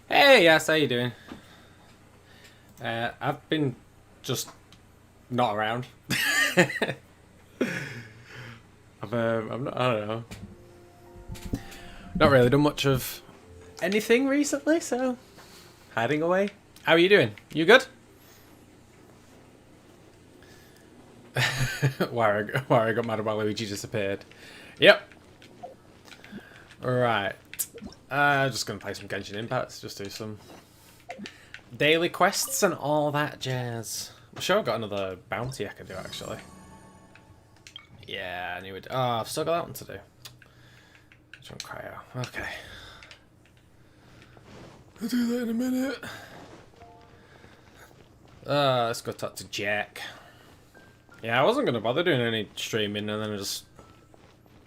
Hey, yes, how you doing? I've been just not around. I'm not, I don't know. Not really done much of anything recently, so hiding away. How are you doing? You good? Why I got mad about Luigi disappeared. Yep. Alright. Just gonna play some Genshin Impact, just do some daily quests and all that jazz. I'm sure I've got another bounty I can do actually. Yeah, I knew it. Oh, I've still got that one to do. Which one, cryo? Okay. I'll do that in a minute. Let's go talk to Jack. Yeah, I wasn't going to bother doing any streaming, and then I just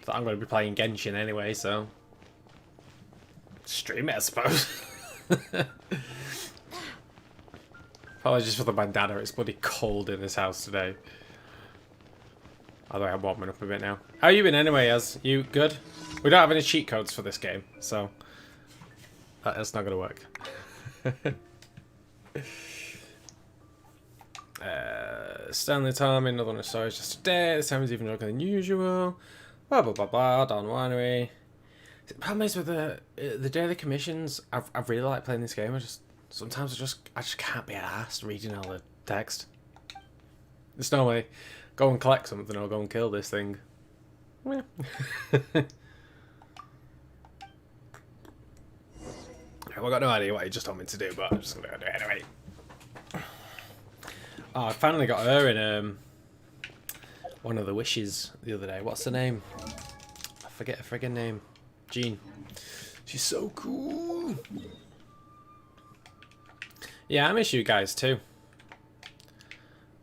thought I'm going to be playing Genshin anyway, so stream it, I suppose. Apologies for the bandana, it's bloody cold in this house today. Although I'm warming up a bit now. How you been anyway, Az? You good? We don't have any cheat codes for this game, so that's not going to work. Stanley told me another one of stories just today. This time is even drunker than usual. Blah blah blah blah. Don Winery. The problem is with the daily commissions. I really like playing this game. Sometimes I just can't be arsed reading all the text. It's normally go and collect something or go and kill this thing. Yeah. I've got no idea what he just told me to do, but I'm just gonna do it anyway. Oh, I finally got her in one of the wishes the other day. What's her name? I forget her friggin' name. Jean. She's so cool. Yeah, I miss you guys too.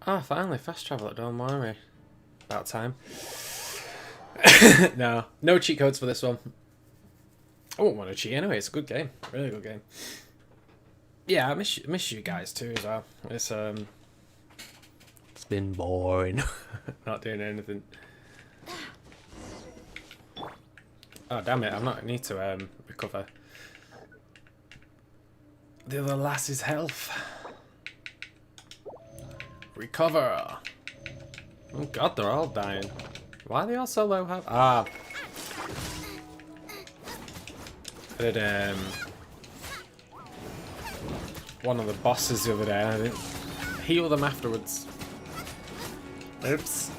Oh, finally, fast travel at Don't Worry. About time. No cheat codes for this one. I won't want to cheat anyway. It's a good game. Really good game. Yeah, I miss you guys too as well. It's been boring. Not doing anything. Oh damn it! I need to recover the other lass's health. Recover. Oh god, they're all dying. Why are they all so low health? Ah. I did one of the bosses the other day. I didn't heal them afterwards. Oops.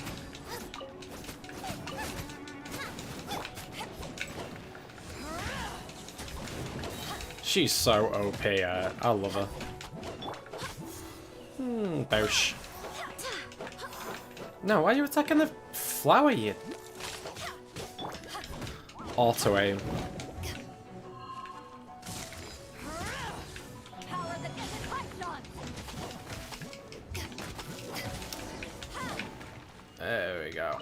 She's so OP. I love her. Boosh. No, why are you attacking the flower, you? Auto aim. There we go.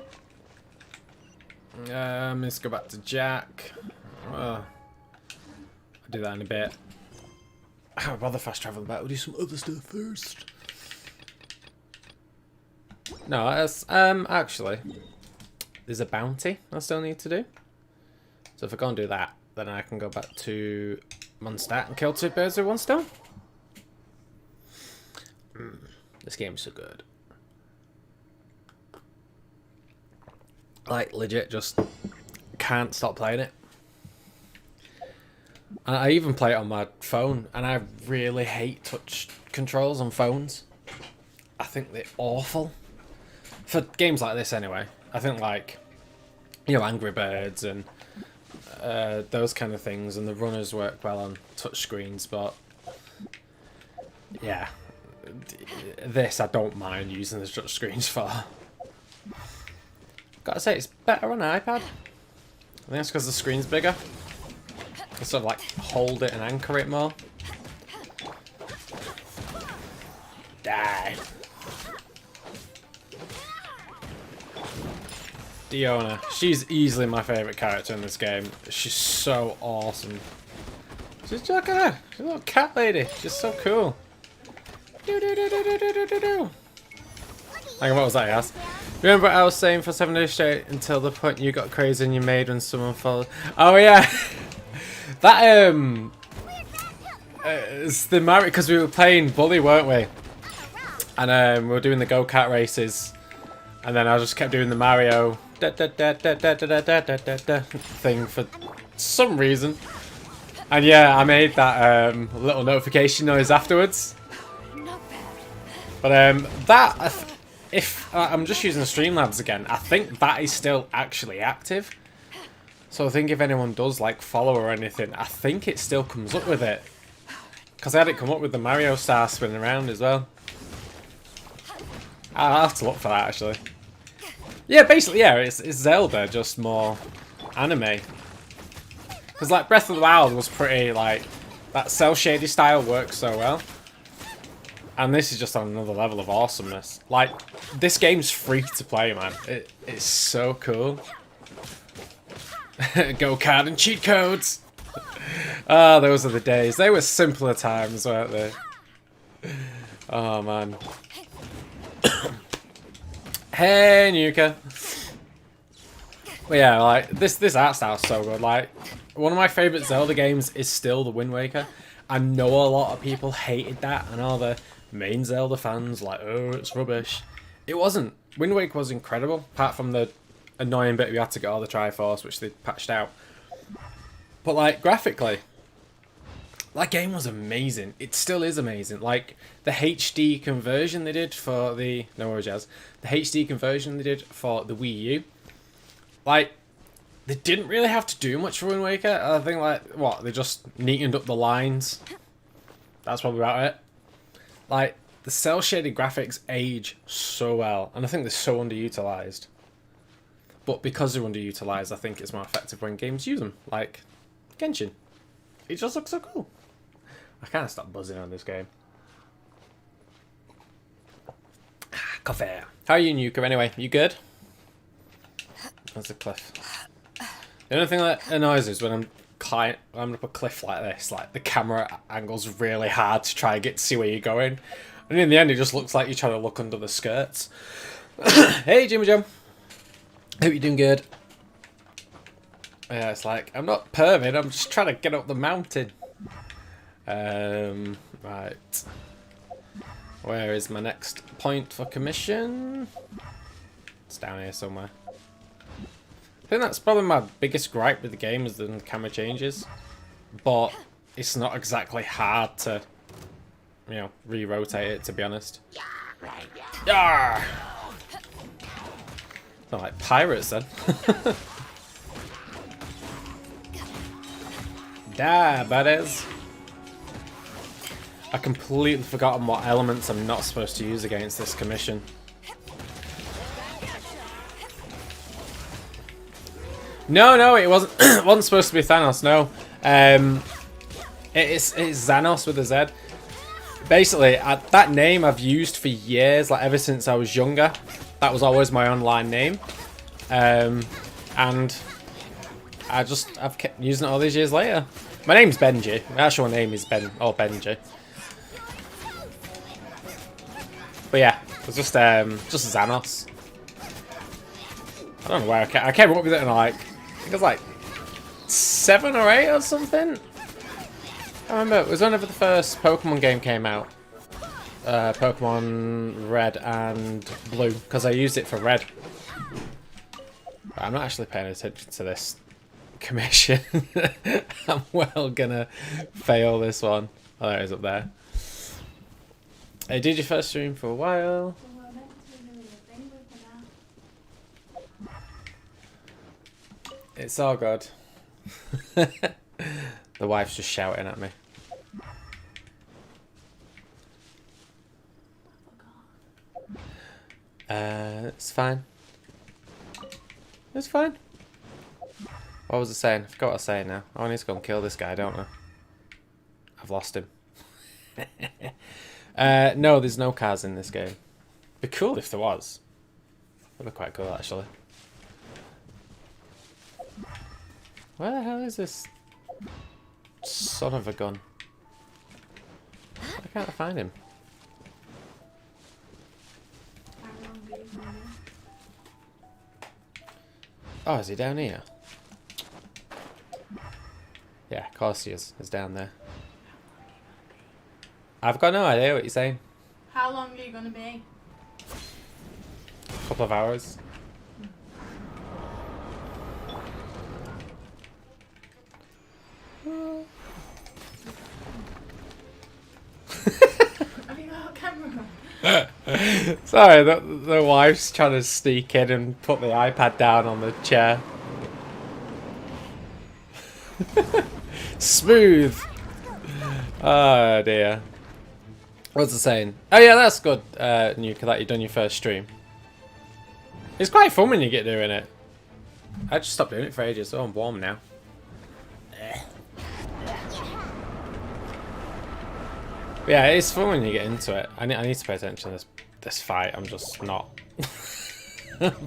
Let's go back to Jack. I'll do that in a bit. I'd rather fast travel back. We'll do some other stuff first. No, that's, actually, there's a bounty I still need to do. So if I go and do that, then I can go back to Mondstadt and kill 2 birds with 1 stone. This game's so good. Like, legit, just can't stop playing it. And I even play it on my phone, and I really hate touch controls on phones. I think they're awful. For games like this, anyway. I think, like, you know, Angry Birds and those kind of things, and the runners work well on touch screens, but yeah, this I don't mind using the touch screens for. Gotta say, it's better on iPad. I think that's because the screen's bigger. You sort of like hold it and anchor it more. Die. Diona. She's easily my favourite character in this game. She's so awesome. Just look at her. She's a little cat lady. She's so cool. Do do do do do do do do. Hang on, what was that, Yas? Remember what I was saying for 7 days straight until the point you got crazy and you made when someone followed? Oh yeah, that it's the Mario, because we were playing Bully, weren't we? And we were doing the go-kart races, and then I just kept doing the Mario thing for some reason. And yeah, I made that little notification noise afterwards. But if I'm just using Streamlabs again, I think that is still actually active. So I think if anyone does like follow or anything, I think it still comes up with it. Because I had it come up with the Mario star spinning around as well. I'll have to look for that actually. Yeah, basically, yeah, it's Zelda, just more anime. Because like Breath of the Wild was pretty like, that cell shaded style works so well. And this is just on another level of awesomeness. Like, this game's free to play, man. It's so cool. Go-kart and cheat codes! Ah, those are the days. They were simpler times, weren't they? Oh, man. Hey, Nuka. But yeah, like, this art style's so good. Like, one of my favourite Zelda games is still The Wind Waker. I know a lot of people hated that, and all the main Zelda fans like, oh, it's rubbish. It wasn't. Wind Waker was incredible, apart from the annoying bit we had to get all the Triforce, which they patched out. But like, graphically, that game was amazing. It still is amazing. Like, the HD conversion they did for the... No worries, Jazz. The HD conversion they did for the Wii U. Like, they didn't really have to do much for Wind Waker. I think, like, what? They just neatened up the lines. That's probably about it. Like, the cel-shaded graphics age so well. And I think they're so underutilized. But because they're underutilized, I think it's more effective when games use them. Like, Genshin. It just looks so cool. I can't stop buzzing on this game. Coffee. How are you, Nuka, anyway? You good? There's a cliff. The only thing that annoys is when I'm up a cliff like this, like the camera angle's really hard to try and get to see where you're going. And in the end, it just looks like you're trying to look under the skirts. Hey, Jimmy Jim. Hope you're doing good. Yeah, it's like, I'm not perving, I'm just trying to get up the mountain. Right. Where is my next point for commission? It's down here somewhere. I think that's probably my biggest gripe with the game is the camera changes. But it's not exactly hard to, you know, re-rotate it, to be honest. Yarr! Not like pirates then. Da, buddies. I completely forgotten what elements I'm not supposed to use against this commission. No, it wasn't. It wasn't supposed to be Thanos. No, it's Xanos with a Z. Basically, that name I've used for years, like ever since I was younger. That was always my online name, and I've kept using it all these years later. My name's Benji. My actual name is Benji. But yeah, it's just Xanos. I don't know where I came up with it in like, I think it was like 7 or 8 or something. I remember it was whenever the first Pokemon game came out. Pokemon Red and Blue, because I used it for Red. But I'm not actually paying attention to this commission. I'm well gonna fail this one. Oh, there it is up there. Hey, did your first stream for a while? It's all good. The wife's just shouting at me. It's fine. It's fine. What was I saying? I forgot what I was saying now. I need to go and kill this guy, don't I? I've lost him. No, there's no cars in this game. Be cool if there was. That'd be quite cool, actually. Where the hell is this son of a gun? Why can't I find him? Oh, is he down here? Yeah, of course he is. He's down there. I've got no idea what you're saying. How long are you going to be? A couple of hours. Have you got a camera? Sorry, the wife's trying to sneak in and put the iPad down on the chair. Smooth. Oh dear. What's it saying? Oh yeah, that's good, Nuka, that you've done your first stream. It's quite fun when you get doing it. I just stopped doing it for ages. Oh, I'm warm now. But yeah, it's fun when you get into it. I need to pay attention to this fight. I'm just not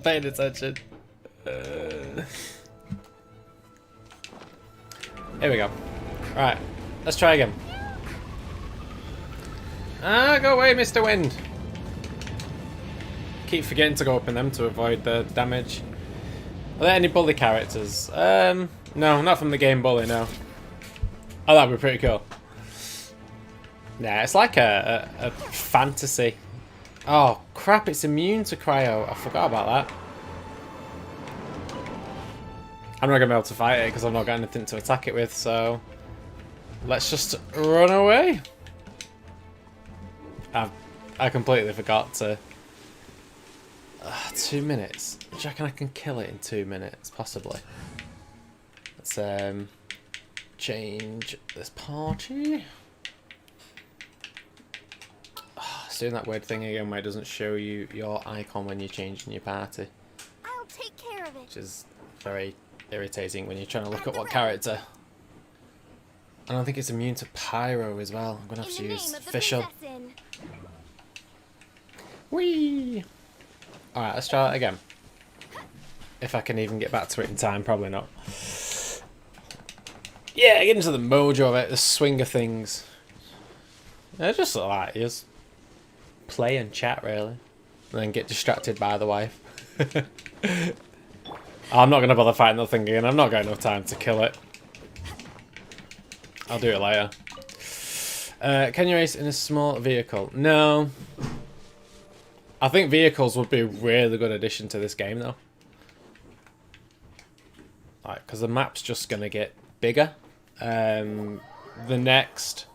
paying attention. Here we go. Right, let's try again. Ah, go away, Mr. Wind. Keep forgetting to go up in them to avoid the damage. Are there any bully characters? No, not from the game Bully, no. Oh, that'd be pretty cool. Yeah, it's like a fantasy. Oh, crap, it's immune to cryo. I forgot about that. I'm not going to be able to fight it because I've not got anything to attack it with, so... Let's just run away. I completely forgot to... 2 minutes. Do you reckon I can kill it in 2 minutes? Possibly. Let's change this party. Oh, it's doing that weird thing again where it doesn't show you your icon when you're changing your party. I'll take care of it. Which is very irritating when you're trying to look at what character. I don't think it's immune to pyro as well. I'm gonna have to use Fisher. Whee! Alright, let's try that again. If I can even get back to it in time, probably not. Yeah, get into the mojo of it, the swing of things. Yeah, just like, just play and chat really. And then get distracted by the wife. I'm not going to bother fighting the thing again, I've not got enough time to kill it. I'll do it later. Can you race in a small vehicle? No. I think vehicles would be a really good addition to this game though. Like, because the map's just going to get bigger. The next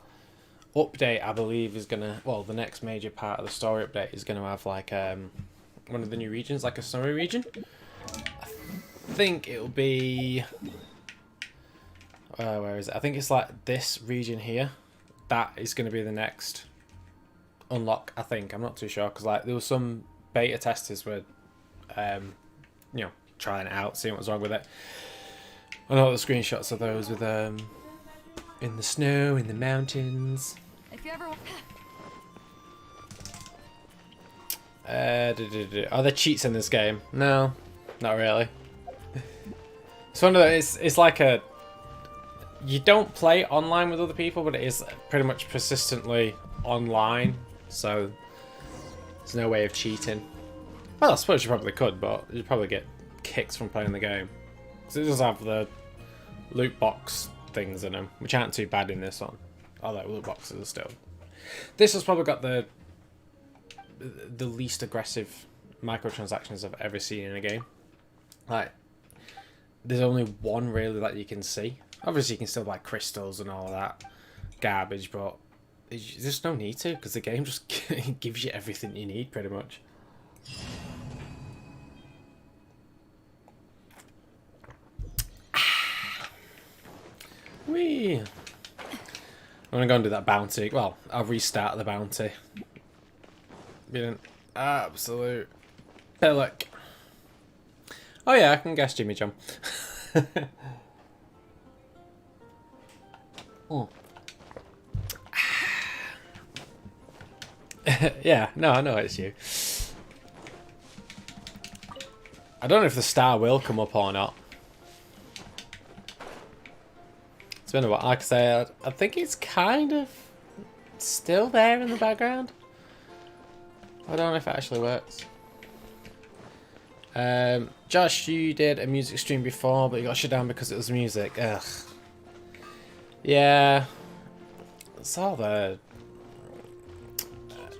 update, I believe, is going to... Well, the next major part of the story update is going to have, like, one of the new regions, like a snowy region. I think it'll be... where is it? I think it's, like, this region here. That is going to be the next unlock, I think. I'm not too sure, because, like, there was some beta testers were, you know, trying it out, seeing what was wrong with it. I know the screenshots of those with in the snow, in the mountains. If you ever Are there cheats in this game? No, not really. It's one of those. It's like a. You don't play online with other people, but it is pretty much persistently online. So there's no way of cheating. Well, I suppose you probably could, but you'd probably get kicks from playing the game. So it does have the loot box things in them, which aren't too bad in this one. Although loot boxes are still. This has probably got the least aggressive microtransactions I've ever seen in a game. Like, there's only one really that you can see. Obviously, you can still buy crystals and all that garbage, but there's just no need to because the game just gives you everything you need pretty much. Whee! I'm gonna go and do that bounty. Well, I'll restart the bounty. Been an absolute pillock. Oh yeah, I can guess Jimmy John. Oh. Yeah, no, I know it's you. I don't know if the star will come up or not. It's been a while. Like I say, I think it's kind of still there in the background. I don't know if it actually works. Josh, you did a music stream before, but you got shut down because it was music. Ugh. Yeah. It's all the...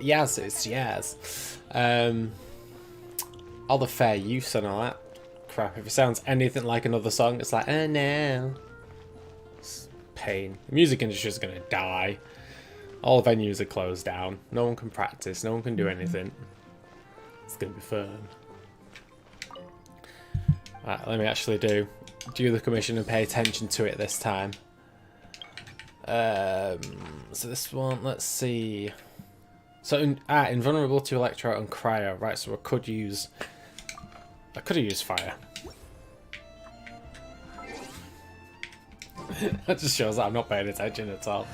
Yaz, it's Yaz. All the fair use and all that crap. If it sounds anything like another song, it's like, oh no. It's pain. The music industry is going to die. All venues are closed down. No one can practice. No one can do anything. It's going to be fun. Right, let me actually do the commission and pay attention to it this time. So this one, let's see. So invulnerable to electro and cryo, right? So I could have used fire. That just shows that I'm not paying attention at all.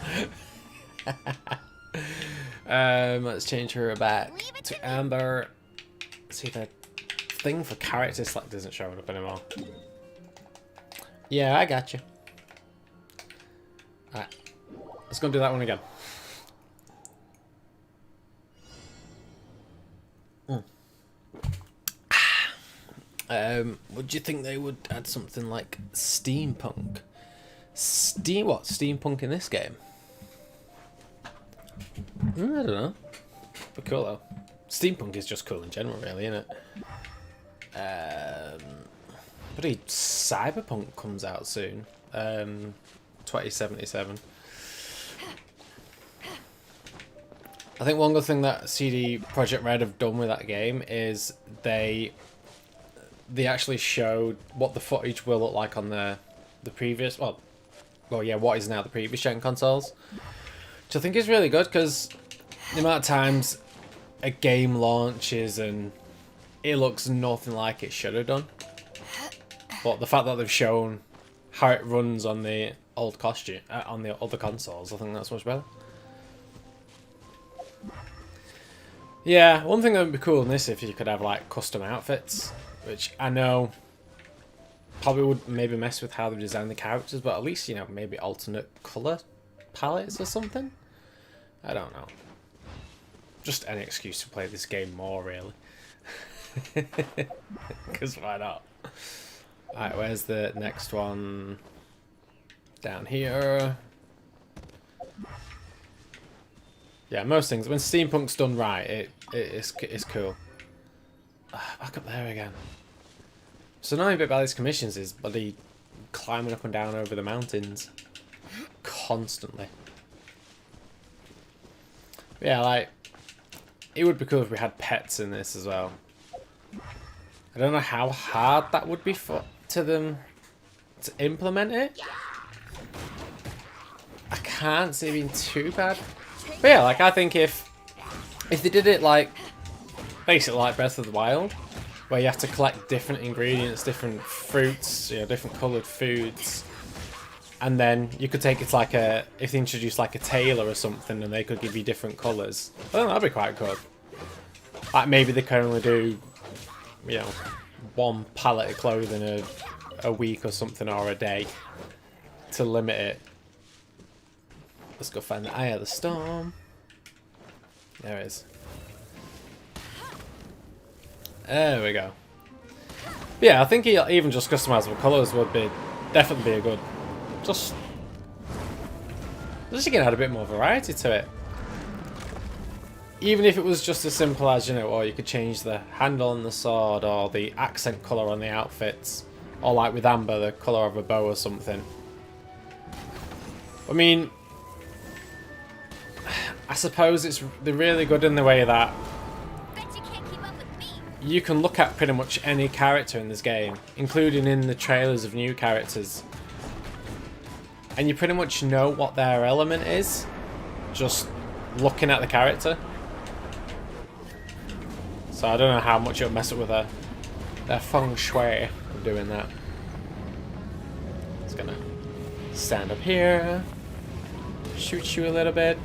Let's change her back to Amber. See, the thing for character select isn't showing up anymore. Yeah, I got you. Alright, let's go and do that one again. Would you think they would add something like steampunk? Steampunk in this game? I don't know. But cool though. Steampunk is just cool in general, really, isn't it? But Cyberpunk comes out soon. 2077. I think one good thing that CD Projekt Red have done with that game is they actually showed what the footage will look like on the previous, well yeah, what is now the previous gen consoles, which I think is really good because the amount of times a game launches and it looks nothing like it should have done, but the fact that they've shown how it runs on the old costume on the other consoles, I think that's much better. Yeah, one thing that would be cool in this if you could have like custom outfits, which I know probably would maybe mess with how they design the characters, but at least, you know, maybe alternate colour palettes or something. I don't know. Just any excuse to play this game more, really. Because why not? Alright, where's the next one? Down here. Yeah, most things, when steampunk's done right, it's cool. Back up there again. So annoying bit about these commissions is bloody climbing up and down over the mountains constantly. But yeah, like, it would be cool if we had pets in this as well. I don't know how hard that would be to them to implement it. I can't see it being too bad. But yeah, like, I think if they did it like basically like Breath of the Wild, where you have to collect different ingredients, different fruits, you know, different coloured foods, and then you could take it to like if they introduced like a tailor or something and they could give you different colours, I think that'd be quite good. Like maybe they can only do, you know, one palette of clothing a week or something, or a day, to limit it. Let's go find the Eye of the Storm. There it is. There we go. But yeah, I think even just customizable colours would definitely be a good. Just you can add a bit more variety to it. Even if it was just as simple as, you know, or you could change the handle on the sword, or the accent colour on the outfits, or like with Amber, the colour of a bow or something. I mean, I suppose they're really good in the way that you can look at pretty much any character in this game, including in the trailers of new characters, and you pretty much know what their element is just looking at the character. So I don't know how much it'll mess up with their feng shui of doing that. It's gonna stand up here, shoot you a little bit.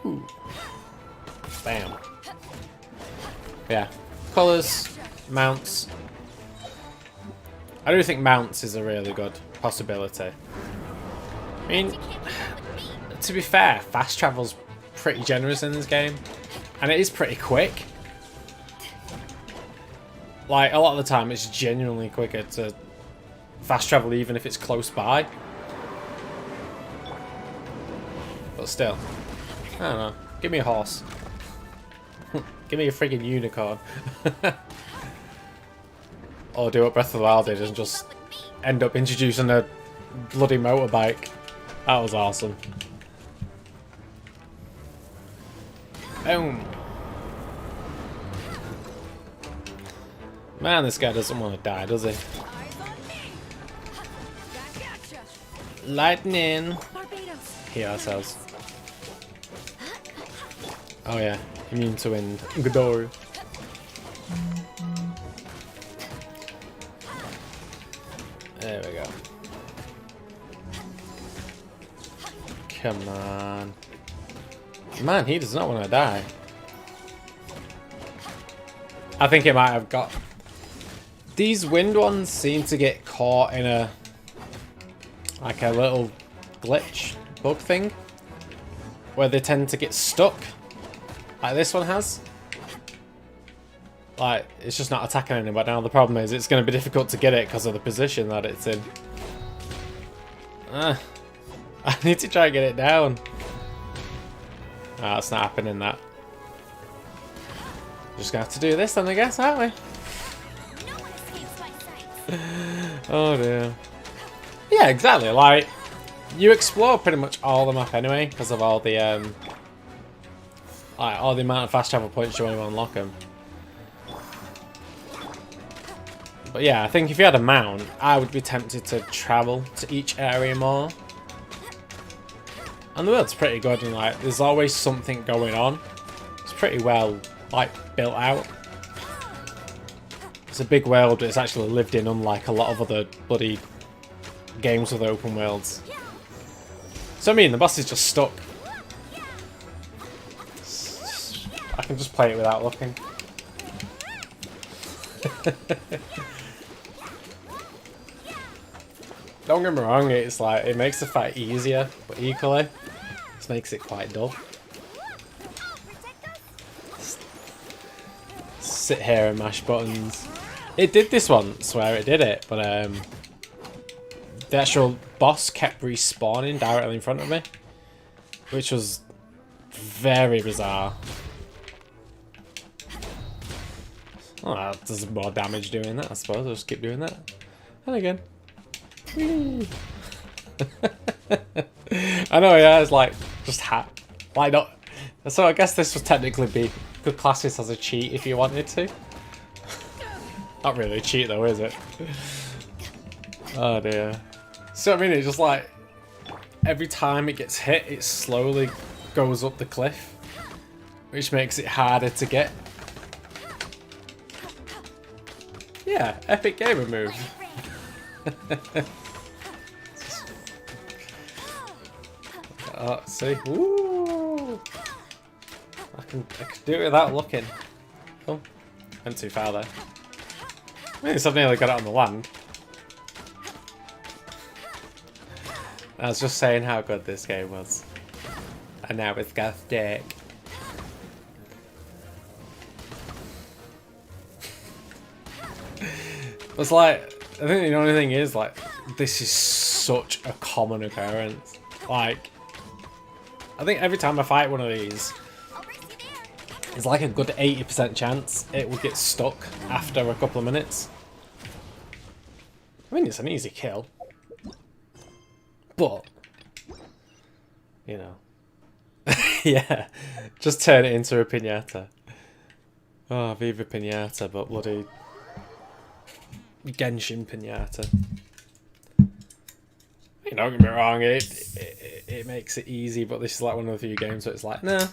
Ooh. Bam. Yeah. Colours, mounts. I do think mounts is a really good possibility. I mean, to be fair, fast travel's pretty generous in this game, and it is pretty quick. like, a lot of the time it's genuinely quicker to fast travel even if it's close by. But still, I don't know. Give me a horse. Give me a friggin' unicorn. Or do what Breath of the Wild did and just end up introducing a bloody motorbike. That was awesome. Boom. Man, this guy doesn't want to die, does he? Lightning. Heal ourselves. Oh yeah, immune to wind. Godor. There we go. Come on. Man, he does not want to die. I think it might have got... These wind ones seem to get caught in a... like a little glitch bug thing. Where they tend to get stuck. Like this one has. Like, it's just not attacking anyone. Now the problem is it's going to be difficult to get it because of the position that it's in. I need to try and get it down. It's not happening, that. Just going to have to do this then, I guess, aren't we? Oh dear. Yeah, exactly. Like, you explore pretty much all the map anyway because of all the like all the amount of fast travel points you want to unlock them. But yeah, I think if you had a mount, I would be tempted to travel to each area more. And the world's pretty good, and like, there's always something going on. It's pretty well, like, built out. It's a big world, but it's actually lived in, unlike a lot of other bloody games with open worlds. So I mean, the boss is just stuck. I can just play it without looking. Don't get me wrong, it's like, it makes the fight easier, but equally, this makes it quite dull. Sit here and mash buttons. It did this once where it did it, but the actual boss kept respawning directly in front of me, which was very bizarre. Oh, that does more damage doing that, I suppose. I'll just keep doing that. And again. I know, yeah, it's like, just like, not. So I guess this would technically be good classes as a cheat if you wanted to. Not really a cheat though, is it? Oh dear. So I mean, it's just like, every time it gets hit, it slowly goes up the cliff, which makes it harder to get. Yeah, epic gamer move. See? Ooh. I can do it without looking. Oh, went too far there. I mean, I've nearly got it on the land. I was just saying how good this game was. And now it's got dick. It's like, I think the only thing is, like, this is such a common occurrence. Like, I think every time I fight one of these, it's like a good 80% chance it would get stuck after a couple of minutes. I mean, it's an easy kill. But, you know. Yeah, just turn it into a piñata. Oh, Viva Piñata, but bloody Genshin Piñata. You know, don't get me wrong, it makes it easy, but this is like one of the few games where it's like, nah,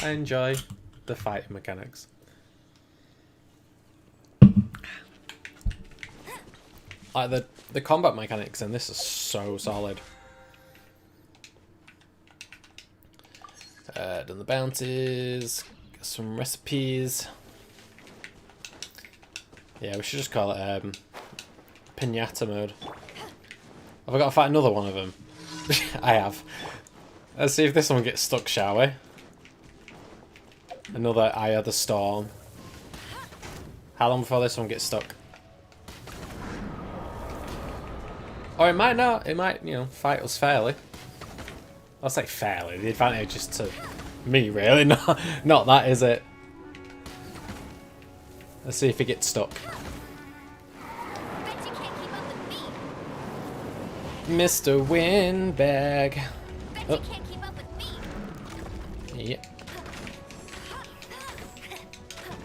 I enjoy the fighting mechanics. Like, the combat mechanics in this are so solid. Done the bounties, got some recipes. Yeah, we should just call it Piñata mode. Have I got to fight another one of them? I have. Let's see if this one gets stuck, shall we? Another Eye of the Storm. How long before this one gets stuck? Or it might not. It might, you know, fight us fairly. I'll say fairly. The advantage is to me, really. Not that, is it? Let's see if he gets stuck. Bet you can't keep up with me. Mr. Windbag. Bet Oh. you can't keep up with me. Yep.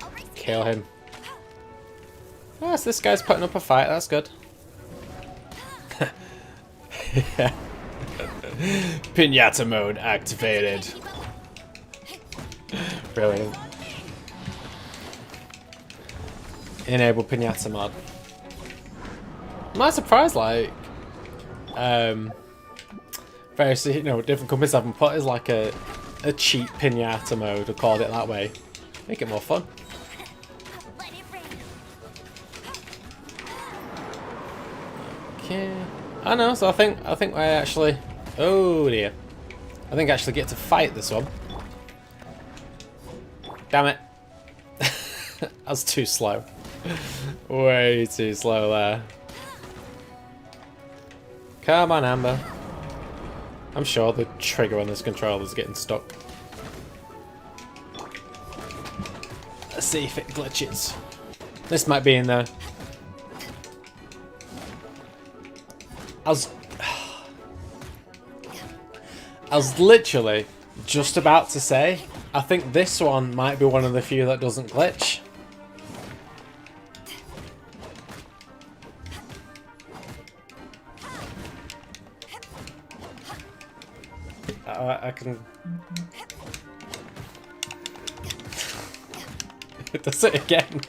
I'll race Kill him. Oh, so this guy's putting up a fight. That's good. Yeah. Pinata mode activated. Brilliant. Enable pinata mod. I'm not surprised, like, various, you know, different companies haven't put as like a cheap pinata mode or called it that way. Make it more fun. Let it rain. Okay. I know, so I think I actually, oh dear, I think I actually get to fight this one. Damn it. That's too slow. Way too slow there. Come on, Amber. I'm sure the trigger on this controller is getting stuck. Let's see if it glitches. This might be in there. I was literally just about to say, I think this one might be one of the few that doesn't glitch. I can... It does it again.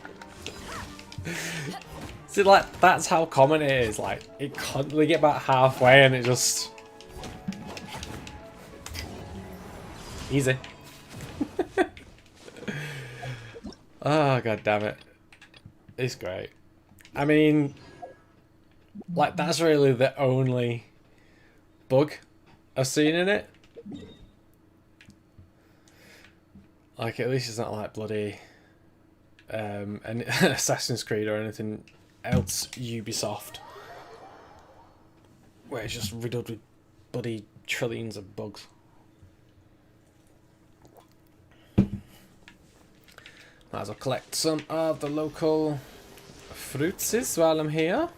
See, like, that's how common it is. Like, it constantly get about halfway and it just... Easy. Oh, god damn it. It's great. I mean, like, that's really the only bug I've seen in it. Like, at least it's not like bloody an Assassin's Creed or anything else Ubisoft, where it's just riddled with bloody trillions of bugs. Might as well collect some of the local fruitses while I'm here.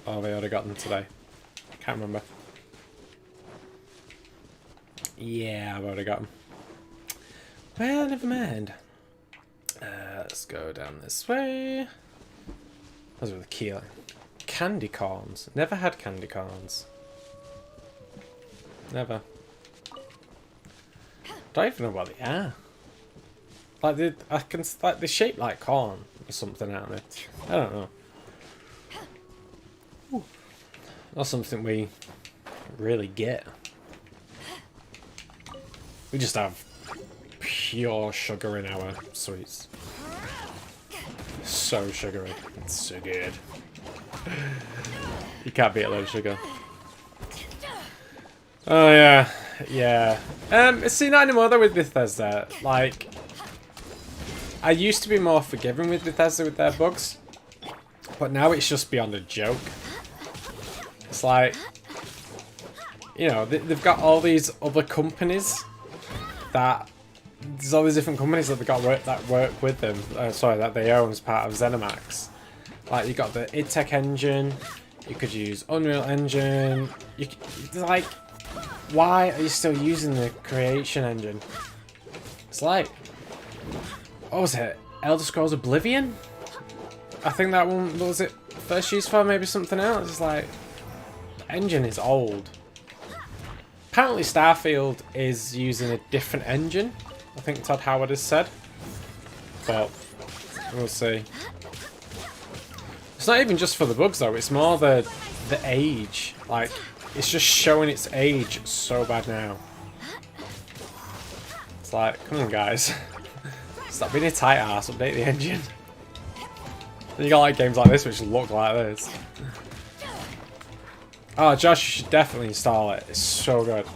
Oh, they already got them today. Can't remember. Yeah, I've already got them. Well, never mind. Let's go down this way. Those are the key. Candy corns. Never had candy corns. Never. Don't even know what they are. Like they're shaped like corn or something, aren't they? I don't know. Ooh. Not something we really get. We just have pure sugar in our sweets. So sugary. It's so good. You can't beat a load of sugar. Oh yeah. Yeah. See, not anymore though with Bethesda. Like, I used to be more forgiving with Bethesda with their bugs, but now it's just beyond a joke. It's like, you know, they've got all these other companies that... There's all these different companies that they've got that work with them. Sorry, that they own as part of ZeniMax. Like, you got the idTech engine, you could use Unreal Engine, like, why are you still using the Creation engine? It's like, what was it? Elder Scrolls Oblivion? I think that one, what was it first used for? Maybe something else? It's like, the engine is old. Apparently Starfield is using a different engine, I think Todd Howard has said. But, we'll see. It's not even just for the bugs though, it's more the age. Like, it's just showing its age so bad now. It's like, come on guys. Stop being a tight ass, update the engine. And you got like games like this which look like this. Oh Josh, you should definitely install it. It's so good.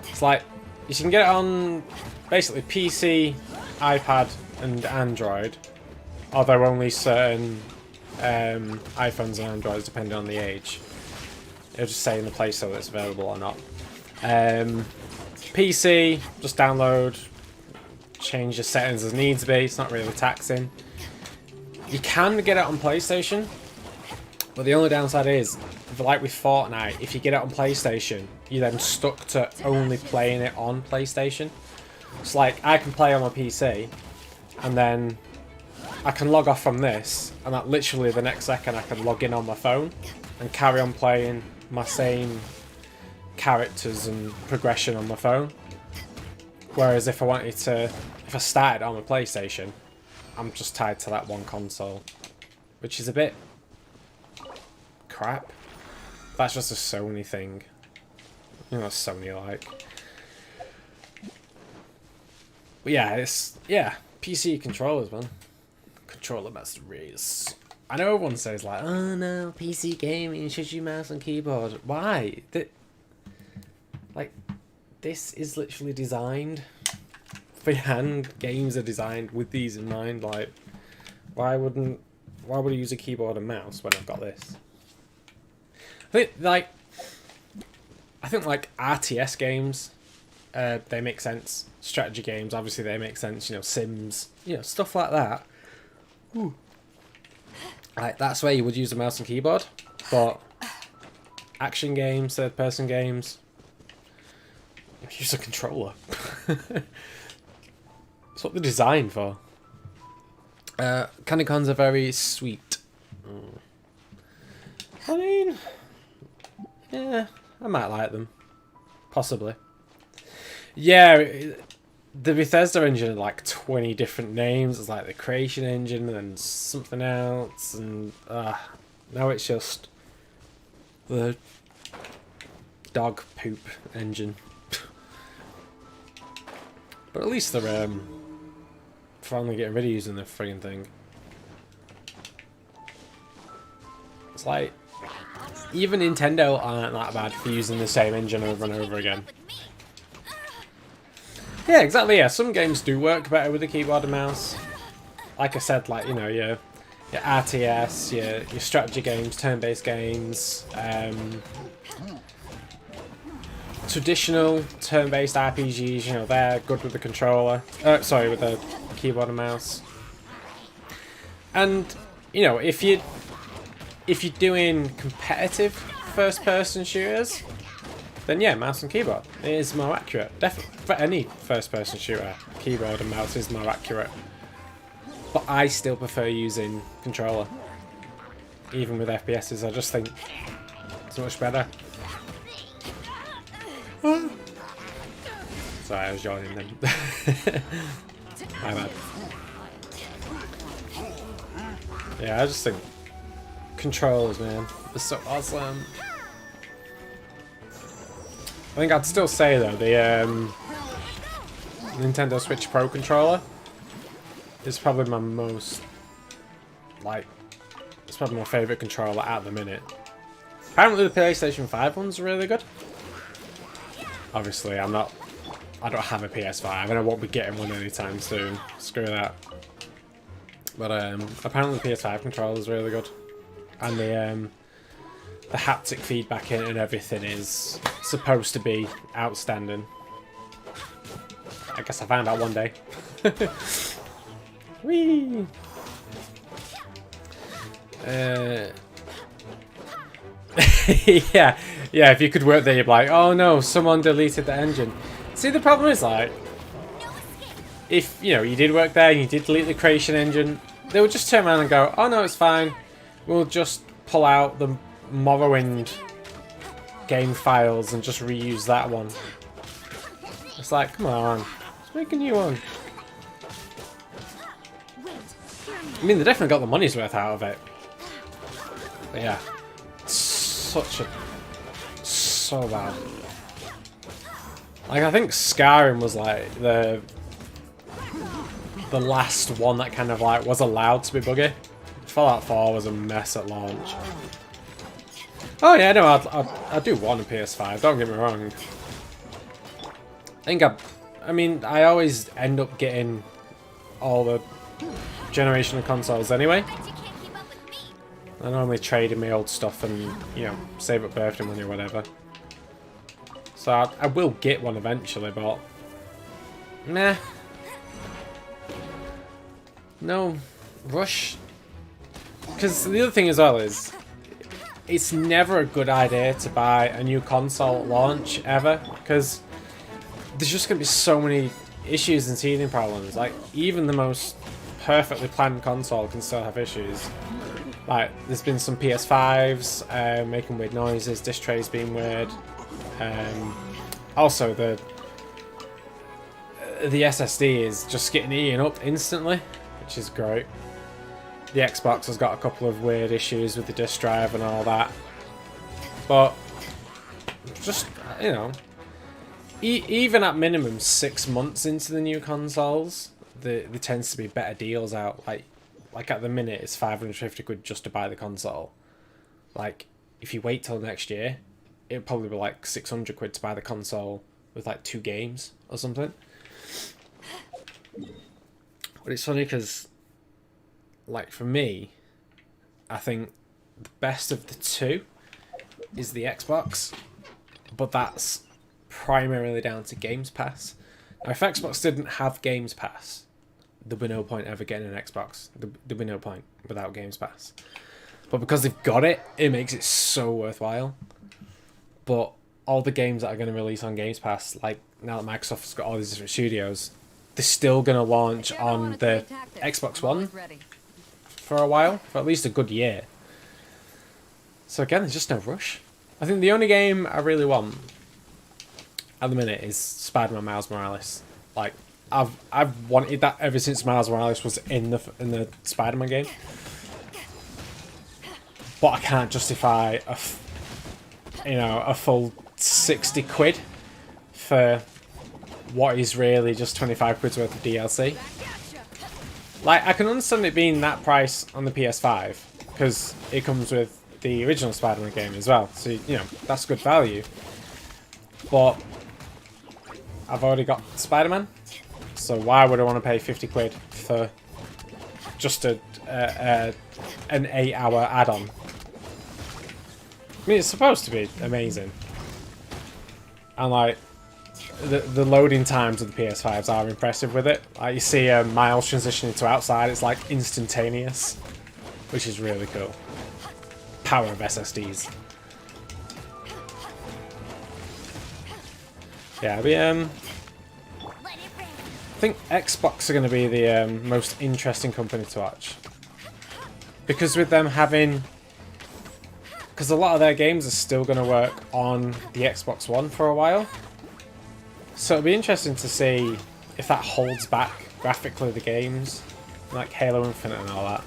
It's like, you can get it on basically PC, iPad and Android, although only certain iPhones and Androids, depending on the age. It'll just say in the Play Store that it's available or not. PC, just download, change your settings as needs be. It's not really taxing. You can get it on PlayStation, but the only downside is, like with Fortnite, if you get it on PlayStation, you're then stuck to only playing it on PlayStation. It's like, I can play on my PC, and then I can log off from this, and that literally the next second I can log in on my phone and carry on playing my same characters and progression on my phone. Whereas if I started on my PlayStation, I'm just tied to that one console, which is a bit crap. That's just a Sony thing. You know what Sony like. But yeah, PC controllers, man. Controller master race. I know everyone says like, oh no, PC gaming, should you mouse and keyboard? Why? Like, this is literally designed for your hand. Games are designed with these in mind. Like, why would I use a keyboard and mouse when I've got this? I think like RTS games, they make sense. Strategy games, obviously, they make sense. You know, Sims, you know, stuff like that. Ooh. Like, that's where you would use a mouse and keyboard. But action games, third-person games, use a controller. That's what they're designed for. Candy cons are very sweet. I mean, yeah, I might like them. Possibly. Yeah, the Bethesda engine had like 20 different names. It's like the Creation Engine and then something else. And now it's just the dog poop engine. But at least they're finally getting rid of using the friggin' thing. It's like, even Nintendo aren't that bad for using the same engine over and over again. Yeah, exactly, yeah. Some games do work better with a keyboard and mouse. Like I said, like, you know, your RTS, your strategy games, turn-based games, traditional turn-based RPGs, you know, they're good with the controller. Sorry, with the keyboard and mouse. And, you know, if you're doing competitive first-person shooters, then yeah, mouse and keyboard is more accurate. Definitely, for any first-person shooter, keyboard and mouse is more accurate. But I still prefer using controller. Even with FPSs, I just think it's much better. Sorry, I was joining them. My bad. Yeah, I just think controllers, man, are so awesome. I think I'd still say though the Nintendo Switch Pro controller is probably my most, like, it's probably my favourite controller at the minute. Apparently the PlayStation 5 one's really good. Obviously I don't have a PS5 and I won't be getting one anytime soon. Screw that. But apparently the PS5 controller is really good. And the haptic feedback in it and everything is supposed to be outstanding. I guess I found out one day. Whee! yeah, if you could work there, you'd be like, oh no, someone deleted the engine. See, the problem is, like, if, you know, you did work there and you did delete the Creation Engine, they would just turn around and go, oh no, it's fine. We'll just pull out the Morrowind game files and just reuse that one. It's like, come on, let's make a new one. I mean, they definitely got the money's worth out of it. But yeah, so bad. Like, I think Skyrim was like the last one that kind of like was allowed to be buggy. Fallout 4 was a mess at launch. Oh yeah, no, I do want a PS5, don't get me wrong. I think I mean, I always end up getting all the generation of consoles anyway. Bet you can't keep up with me. I normally trade in my old stuff and, you know, save up birthday money or whatever. So I will get one eventually, but meh. No rush. Because the other thing as well is, it's never a good idea to buy a new console at launch ever, because there's just going to be so many issues and teething problems. Like, even the most perfectly planned console can still have issues. Like, there's been some PS5s making weird noises, disc trays being weird. Also, the SSD is just getting eaten up instantly, which is great. The Xbox has got a couple of weird issues with the disk drive and all that. But, just, you know, even at minimum 6 months into the new consoles, there tends to be better deals out. Like at the minute, it's 550 quid just to buy the console. Like, if you wait till next year, it'll probably be like 600 quid to buy the console with like 2 games or something. But it's funny because, like, for me, I think the best of the two is the Xbox, but that's primarily down to Games Pass. Now, if Xbox didn't have Games Pass, there'd be no point ever getting an Xbox. There'd be no point without Games Pass. But because they've got it, it makes it so worthwhile. But all the games that are going to release on Games Pass, like now that Microsoft's got all these different studios, they're still going to launch on the Xbox One for a while, for at least a good year. So again, there's just no rush. I think the only game I really want at the minute is Spider-Man Miles Morales. Like, I've wanted that ever since Miles Morales was in the Spider-Man game. But I can't justify a full 60 quid for what is really just 25 quid's worth of DLC. Like, I can understand it being that price on the PS5 because it comes with the original Spider-Man game as well. So, you know, that's good value. But I've already got Spider-Man, so why would I want to pay 50 quid for just an 8-hour add-on? I mean, it's supposed to be amazing. And, like, the loading times of the PS5s are impressive with it. Like, you see Miles transitioning to outside, it's like instantaneous, which is really cool. Power of SSDs. Yeah, I think Xbox are going to be the most interesting company to watch. Because with them having... Because a lot of their games are still going to work on the Xbox One for a while. So it'll be interesting to see if that holds back graphically the games. Like Halo Infinite and all that.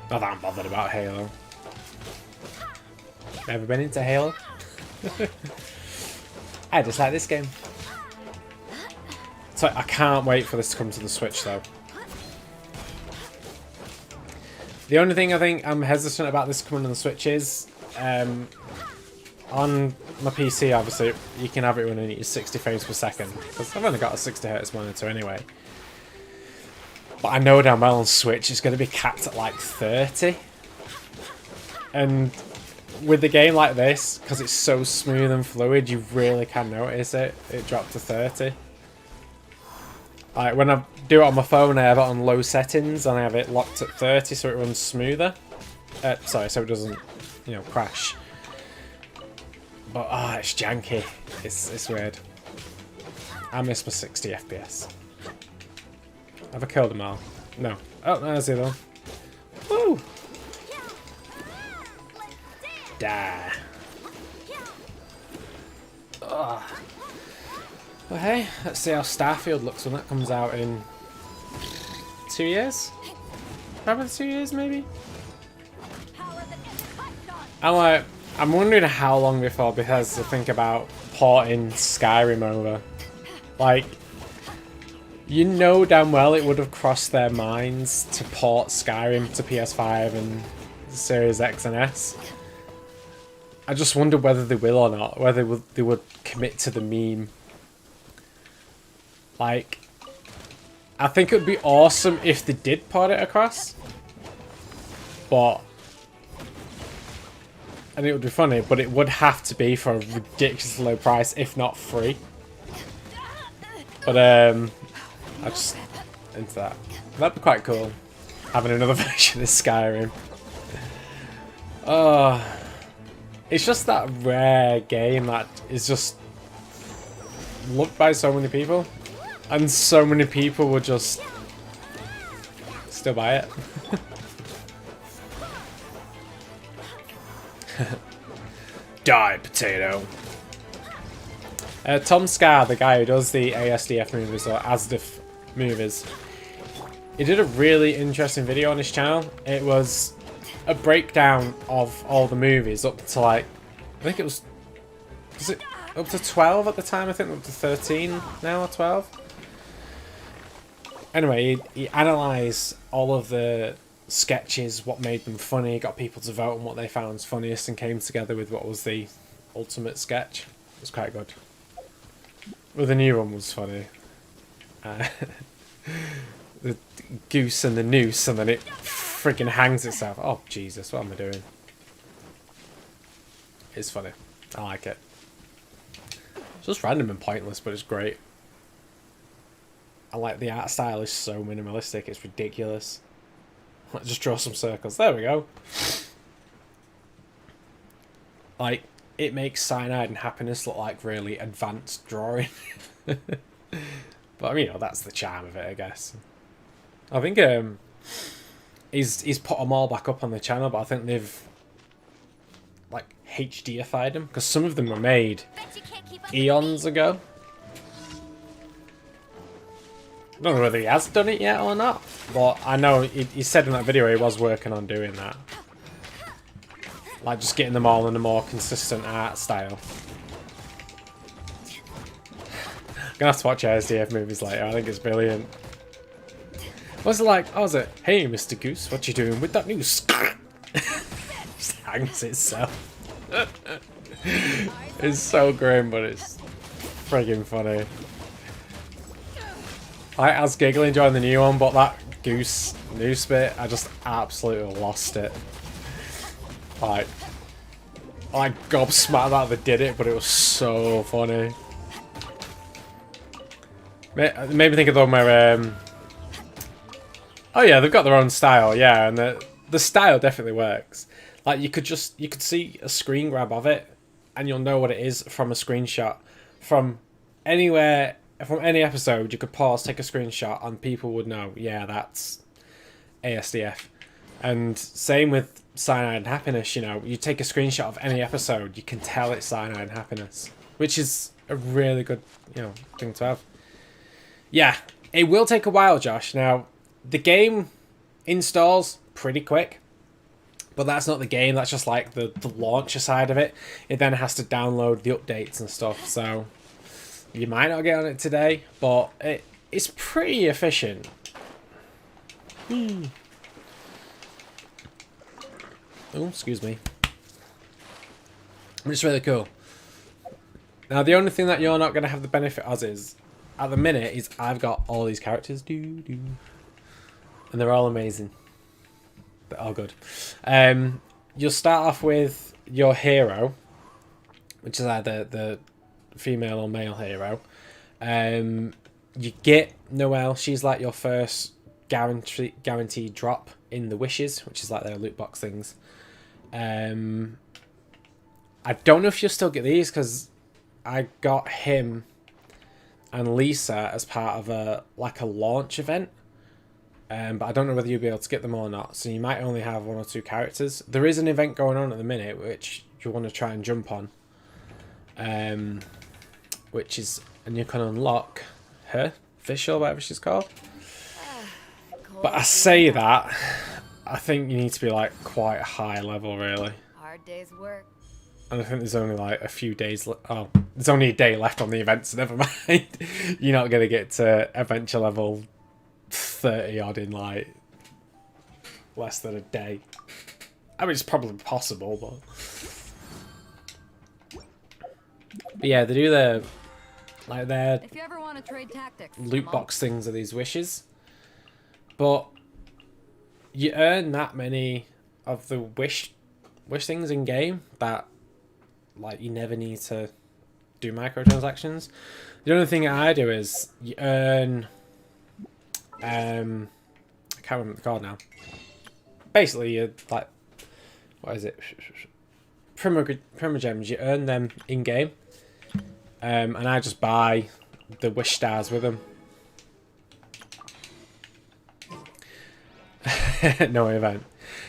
Not that I'm bothered about Halo. Never been into Halo. I just like this game. So I can't wait for this to come to the Switch though. The only thing I think I'm hesitant about this coming on the Switch is on my PC, obviously, you can have it running at 60 frames per second. Because I've only got a 60Hz monitor anyway. But I know damn well on Switch it's going to be capped at like 30. And with a game like this, because it's so smooth and fluid, you really can notice it. It dropped to 30. Like when I do it on my phone, I have it on low settings and I have it locked at 30 so it runs smoother. Sorry, so it doesn't, you know, crash. But it's janky. It's weird. I miss my 60 FPS. Have I killed them all? No. Oh, there's the other one. Woo! Die. Ugh. Well, hey, let's see how Starfield looks when that comes out in 2 years? Probably 2 years, maybe? I'm wondering how long before Bethesda think about porting Skyrim over. Like, you know damn well it would have crossed their minds to port Skyrim to PS5 and Series X and S. I just wonder whether they will or not, whether they would commit to the meme. Like, I think it would be awesome if they did port it across. But... and it would be funny, but it would have to be for a ridiculously low price, if not free. But, I just... into that. That'd be quite cool. Having another version of Skyrim. Oh... it's just that rare game that is just loved by so many people. And so many people would just still buy it. Die, potato. Tom Scar, the guy who does the ASDF movies, or ASDF movies, he did a really interesting video on his channel. It was a breakdown of all the movies up to like, I think it was it up to 12 at the time? I think up to 13 now, or 12. Anyway, he analysed all of the sketches, what made them funny, got people to vote on what they found funniest, and came together with what was the ultimate sketch. It was quite good. Well, the new one was funny. The goose and the noose, and then it freaking hangs itself. Oh, Jesus, what am I doing? It's funny. I like it. It's just random and pointless, but it's great. I like the art style is so minimalistic, it's ridiculous. Let's just draw some circles. There we go. Like, it makes Cyanide and Happiness look like really advanced drawing. But, you know, that's the charm of it, I guess. I think he's put them all back up on the channel, but I think they've, like, HDified them. Because some of them were made eons ago. I don't know whether he has done it yet or not, but I know he said in that video he was working on doing that. Like, just getting them all in a more consistent art style. I'm gonna have to watch ASDF movies later, I think it's brilliant. What's it like? Oh, is it? Hey, Mr. Goose, what you doing with that noose? Just hangs itself. It's so grim, but it's friggin' funny. I was giggling during the new one, but that goose noose bit, I just absolutely lost it. Like gobsmacked that they did it, but it was so funny. It made me think of them where, oh yeah, they've got their own style, yeah, and the style definitely works. Like, you could see a screen grab of it, and you'll know what it is from a screenshot. From anywhere, from any episode, you could pause, take a screenshot, and people would know, yeah, that's ASDF. And same with Cyanide and Happiness, you know, you take a screenshot of any episode, you can tell it's Cyanide and Happiness, which is a really good, you know, thing to have. Yeah, it will take a while, Josh. Now, the game installs pretty quick, but that's not the game, that's just like the launcher side of it. It then has to download the updates and stuff, so you might not get on it today, but it's pretty efficient. Oh, excuse me. It's really cool. Now, the only thing that you're not going to have the benefit of is, at the minute, is I've got all these characters. And they're all amazing. They're all good. You'll start off with your hero, which is either the female or male hero. You get Noelle. She's like your first guaranteed drop in the wishes, which is like their loot box things. I don't know if you'll still get these, because I got him and Lisa as part of a launch event. But I don't know whether you'll be able to get them or not. So you might only have 1 or 2 characters. There is an event going on at the minute, which you want to try and jump on. Which is, and you can unlock her, Fischl, whatever she's called. But I say that, I think you need to be like quite high level, really. Hard day's work. And I think there's only like a few days. Oh, there's only a day left on the event, so never mind. You're not going to get to adventure level 30 odd in like less than a day. I mean, it's probably possible, but yeah, they do Like they're If you ever want to trade tactics, loot I'm box things are these wishes. But you earn that many of the wish things in game that like you never need to do microtransactions. The only thing I do is you earn I can't remember what they're called now. Basically you like what is it? Primogems, you earn them in game. And I just buy the wish stars with them. No event.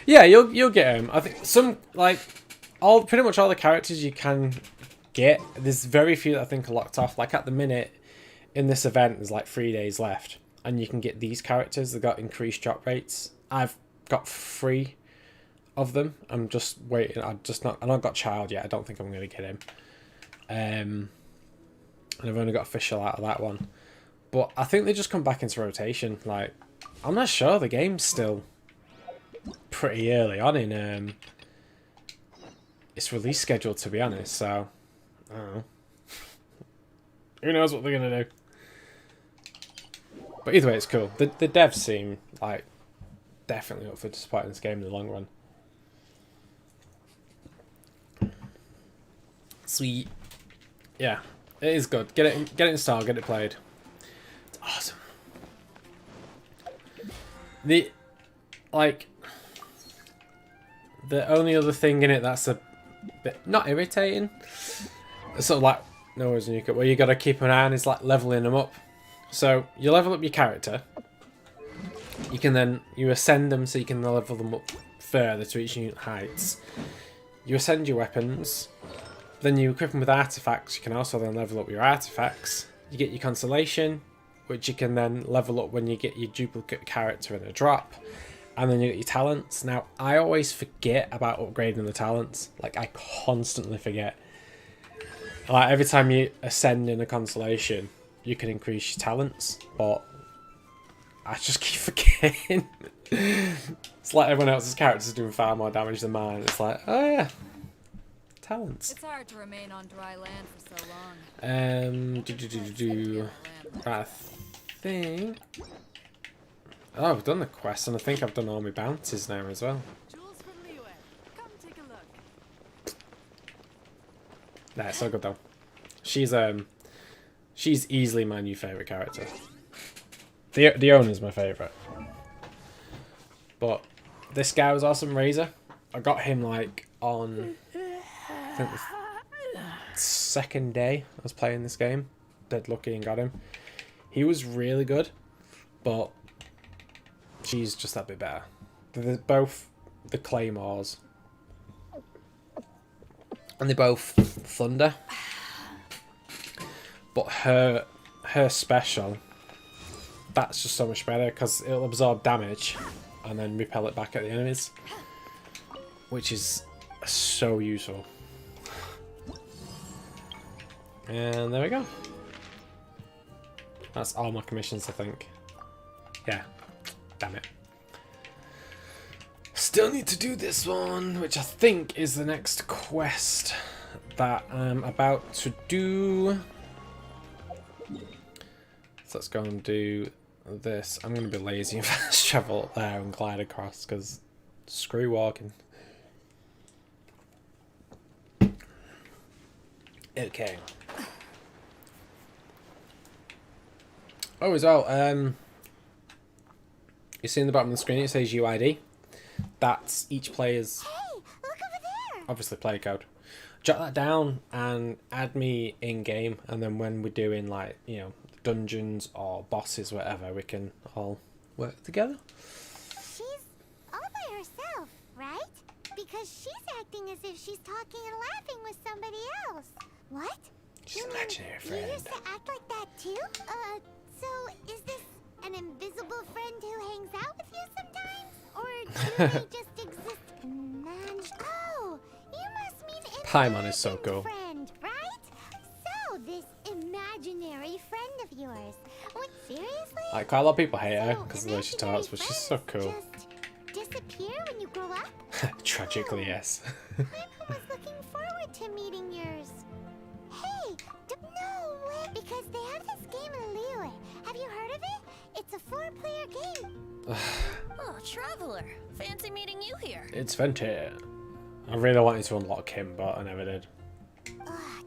Yeah, you'll get them. I think some like pretty much all the characters you can get. There's very few that I think are locked off. Like at the minute in this event, there's like 3 days left, and you can get these characters that got increased drop rates. I've got 3 of them. I'm just waiting. I've not got Child yet. I don't think I'm gonna get him. And I've only got official out of that one. But I think they just come back into rotation. Like I'm not sure. The game's still pretty early on in its release schedule, to be honest. So I don't know. Who knows what they're gonna do? But either way, it's cool. The devs seem like definitely up for supporting this game in the long run. Sweet. Yeah, it is good. Get it installed. Get it played. It's awesome. The only other thing in it that's a bit not irritating, sort of like Noah's Nuke, where you got to keep an eye on is like leveling them up. So you level up your character. You can then ascend them so you can level them up further to reach new heights. You ascend your weapons. Then you equip them with artifacts. You can also then level up your artifacts. You get your consolation, which you can then level up when you get your duplicate character in a drop. And then you get your talents. Now, I always forget about upgrading the talents. Like, I constantly forget. Like, every time you ascend in a consolation, you can increase your talents. But I just keep forgetting. It's like everyone else's characters doing far more damage than mine. It's like, oh yeah. Talents. It's hard to remain on dry land for so long. I think. Oh, I've done the quest, and I think I've done all my bounties now as well. Jules from Leeway. Come take a look. Nah, it's so good though. She's easily my new favourite character. The owner's my favourite. But this guy was awesome, Razor. I got him like on I think the second day I was playing this game. Dead lucky and got him. He was really good, but she's just that bit better. They're both the claymores, and they both thunder. But her special, that's just so much better because it'll absorb damage and then repel it back at the enemies, which is so useful. And there we go. That's all my commissions, I think. Yeah. Damn it. Still need to do this one, which I think is the next quest that I'm about to do. So let's go and do this. I'm going to be lazy and fast travel up there and glide across, because screw walking. Okay. Oh, as well, you see in the bottom of the screen it says UID. That's each player's, Hey, look over there. obviously, player code. Jot that down and add me in game, and then when we're doing like, you know, dungeons or bosses, whatever, we can all work together. She's all by herself, right? Because she's acting as if she's talking and laughing with somebody else. What? She's You an mean imaginary You friend. used to act like that too? So is this an invisible friend who hangs out with you sometimes? Or do they just exist? Oh, you must mean Paimon is so imagined cool. friend, right? So this imaginary friend of yours. What, seriously? Like, quite a lot of people hate her So because of the way she talks, but she's so imaginary cool. friends just disappear when you grow up? Tragically, yes. I was looking forward to meeting yours. Hey, no way! Because a 4-player game. Oh, Traveler. Fancy meeting you here. It's Venti. I really wanted to unlock him, but I never did.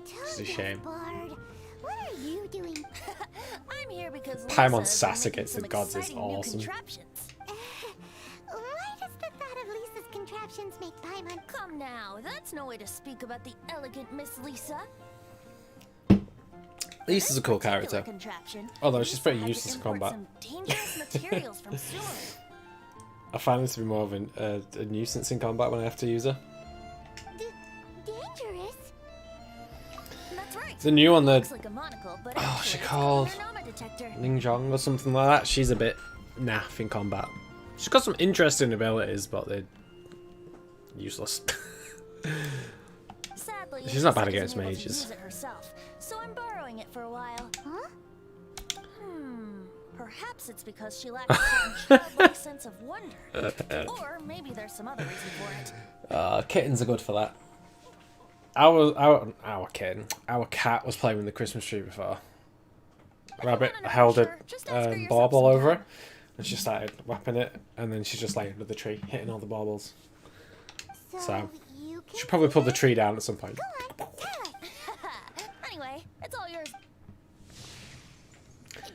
It's a shame. Bored. What are you doing? I'm here because Paimon Lisa's sass making against the some gods is exciting new awesome. contraptions. Why does the thought of Lisa's contraptions make Paimon? Come now, that's no way to speak about the elegant Miss Lisa. Lisa's a cool This particular character. contraption, Although she's Lisa pretty had to useless in import combat. some dangerous materials from Sumeru. I find this to be more of a nuisance in combat when I have to use her. Dangerous? That's right. The new one, the Looks like a monocle, but oh, she actually it's a called Nernama detector. Ningjong or something like that. She's a bit naff in combat. She's got some interesting abilities, but they're useless. Sadly, She's not bad Lisa against isn't able to mages. use it herself, so I'm borrowing it for a while. Huh? Perhaps it's because she lacks a certain childlike sense of wonder. Or maybe there's some other reason for it. Kittens are good for that. Our kitten, our cat was playing with the Christmas tree before. Rabbit wanna know held for a sure, just ask her yourself bauble over her, sometime. and she started whapping it, and then she's just laying under the tree, hitting all the baubles. So, you can she'll probably pull the tree down at some point. Go on, tell it. Anyway, it's all yours.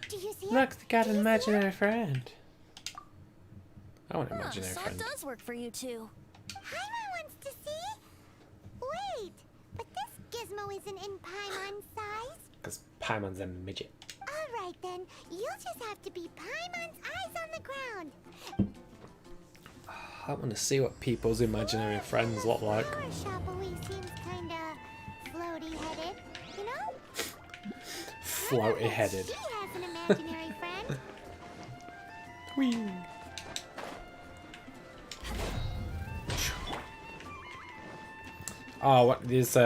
Do you see Look, it? they got Do an you see imaginary friend. I want an Huh, imaginary so friend. it does work for you too. Paimon wants to see? Wait, but this gizmo isn't in Paimon's size. Because Paimon's a midget. Alright then, you'll just have to be Paimon's eyes on the ground. I want to see what people's imaginary friends look like. Our shop always seems kinda floaty-headed, you know? Floaty headed. She has an imaginary friend. Whee. Oh, what these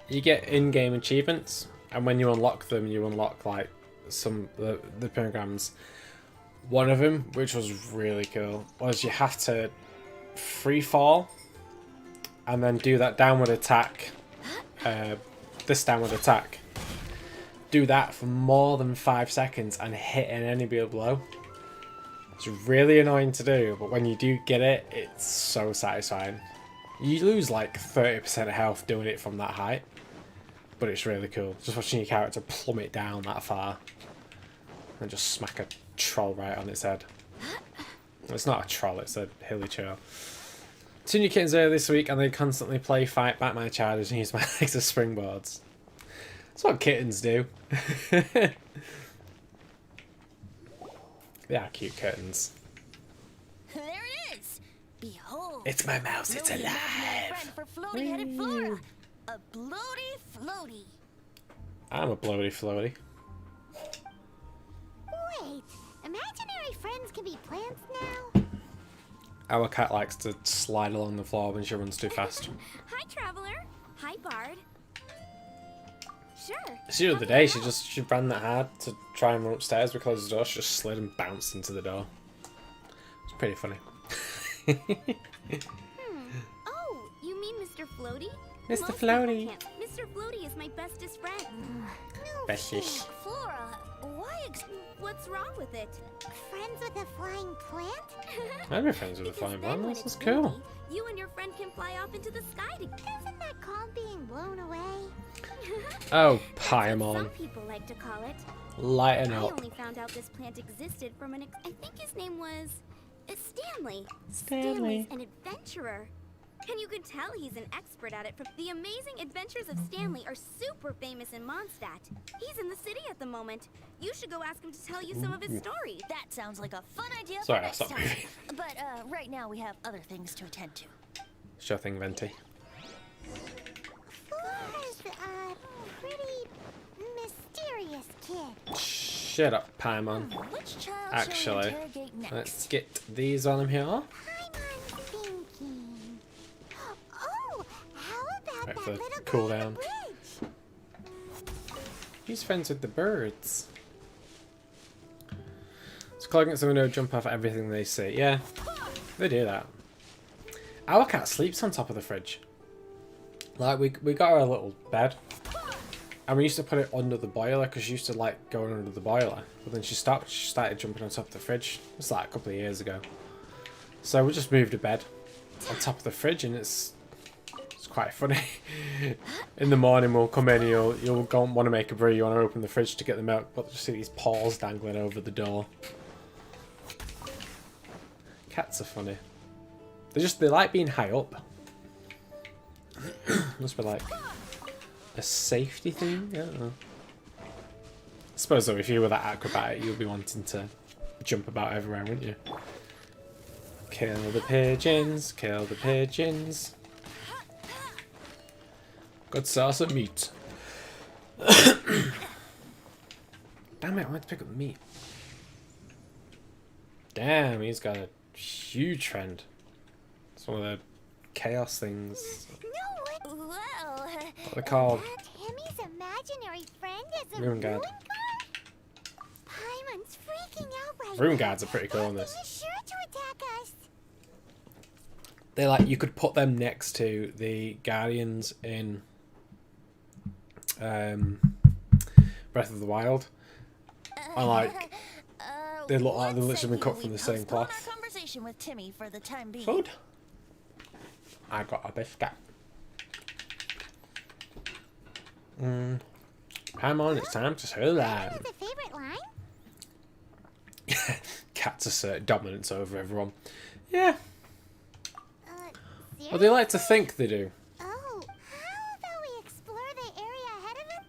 you get in-game achievements, and when you unlock them, you unlock like some the programs. One of them, which was really cool, was you have to free fall and then do that downward attack. This downward attack. Do that for more than 5 seconds and hit an enemy blow. It's really annoying to do, but when you do get it, it's so satisfying. You lose like 30% of health doing it from that height, but it's really cool. Just watching your character plummet down that far and just smack a troll right on its head. It's not a troll, it's a hilly troll. 2 new kittens earlier this week, and they constantly play, fight, back my chargers, and use my legs as springboards. That's what kittens do. They are cute kittens. There it is. Behold. It's my mouse, it's Floaty imaginary alive! friend for floaty-headed Flora. A bloaty floaty. I'm a bloaty floaty. Wait, imaginary friends can be plants now? Our cat likes to slide along the floor when she runs too fast. Hi, Traveler. Hi, Bard. Sure. See, the other day, she ran that hard to try and run upstairs. We closed the door. She just slid and bounced into the door. It's pretty funny. Oh, you mean Mr. Floaty? Mr. Most people Floaty. can't. Mr. Floaty is my bestest friend. No Bestest. shame. Flora, why What's wrong with it? Friends with a flying plant? I'd be friends with a Because flying then one. when This it's is cool. windy, you and your friend can fly off into the sky together. Isn't that called being blown away? Oh, That's what Paimon. some people like to call it. Lighten I up. only found out this plant existed from I think his name was Stanley. Stanley. Stanley's an adventurer. And you can tell he's an expert at it from the amazing adventures of Stanley are super famous in Mondstadt. He's in the city at the moment. You should go ask him to tell you some of his stories. That sounds like a fun idea Sorry, for next that's not time. moving. But right now we have other things to attend to. Sure thing, Venti. Flora's a pretty mysterious kid. Shut up, Paimon. Which child shall we Actually, interrogate next? let's get these on him here. I'm thinking. Oh, how about Wait that for little the guy cool on the down. bridge? He's friends with the birds. So Clogging gets someone to jump off everything they see. Yeah, they do that. Our cat sleeps on top of the fridge. Like, we got her a little bed. And we used to put it under the boiler because she used to like going under the boiler. But then she stopped. She started jumping on top of the fridge. It's like a couple of years ago. So we just moved a bed on top of the fridge, and it's quite funny. In the morning, we'll come in. You'll go want to make a brew. You want to open the fridge to get the milk, but just see these paws dangling over the door. Cats are funny. They like being high up. Must be like a safety thing? I don't know. I suppose though, if you were that acrobatic, you'd be wanting to jump about everywhere, wouldn't you? Kill the pigeons, kill the pigeons. Good sauce of meat. Damn it, I went to pick up meat. Damn, he's got a huge friend. It's one of the chaos things. No, well, What are they called? Timmy's imaginary friend is a Ruin Guard. Paimon's freaking out right Ruin now. Guards are pretty cool in That this. thing is sure to attack us. They like, you could put them next to the Guardians in Breath of the Wild. And like, they look like they've literally been cut from the same cloth. Our conversation with Timmy for the time being. Food. I got a biscuit. Come on, it's time to show that. Has a favorite line? Cats assert dominance over everyone. Yeah, Seriously? well, they like to think they do. Oh, how about we explore the area ahead of him?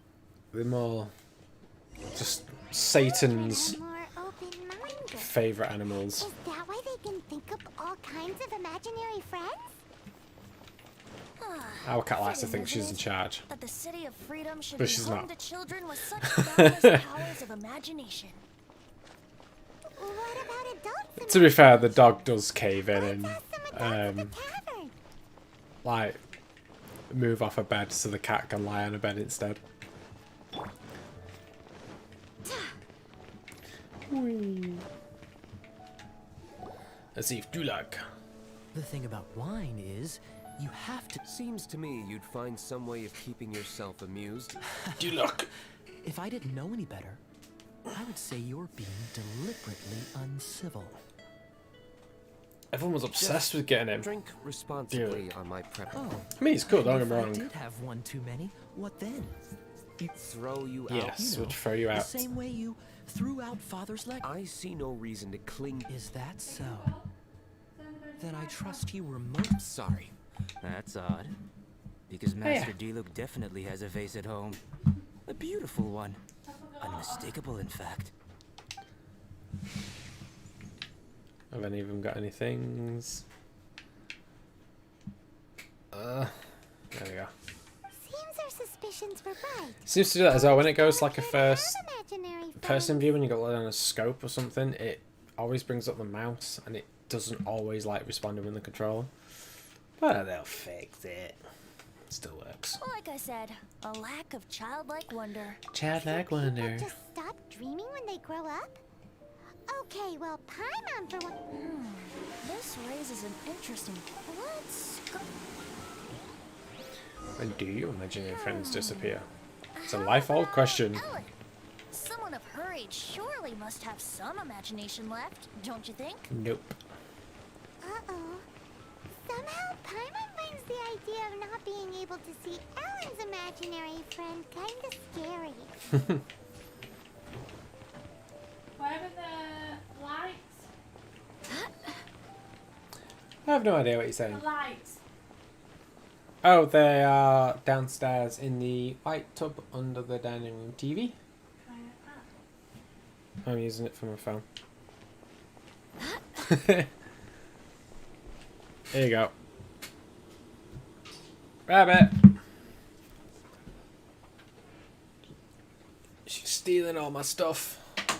They're more just Satan's And more open-minded. favourite animals. Is that why they can think up all kinds of imaginary friends? Our cat likes to think she's in charge. That the city of freedom should But be she's home not. to children with such boundless powers of imagination. What about adults? To be fair, the dog does cave in and Let's ask some adults at the tavern. like move off a bed so the cat can lie on a bed instead. Let's see if Dulac. The thing about wine is, you have to. Seems to me you'd find some way of keeping yourself amused. Dulac. If I didn't know any better, I would say you're being deliberately uncivil. Everyone was obsessed with getting him. Drink responsibly on my prep. Oh, I mean, it's cool, don't get if me I wrong. did have one too many, what then? Throw you out. Yes, You know, would throw you the out. same way you threw out Father's leg. I see no reason to cling. Is that so? Then I trust you remote. Sorry. That's odd. Because Master D-Luke definitely has a face at home. A beautiful one. Unmistakable, in fact. Have any of them got any things? There we go. Seems our suspicions were right. Seems to do that as well. When it goes like a first Imaginary person view, when you got it on a scope or something, it always brings up the mouse and it doesn't always like responding with the controller. But they'll fix it. Still works. Like I said, a lack of childlike wonder. Childlike People wonder. just stop dreaming when they grow up? Okay, well, Paimon for one. This raises an interesting. Let's go. When do your imaginary friends disappear? It's a life-old question. Ellen, someone of her age surely must have some imagination left, don't you think? Nope. Uh-oh. Somehow, Paimon finds the idea of not being able to see Ellen's imaginary friend kind of scary. Where are the lights? I have no idea what you're saying. The lights. Oh, they are downstairs in the white tub under the dining room TV. Try it out. I'm using it for my phone. Here you go. Rabbit! She's stealing all my stuff. I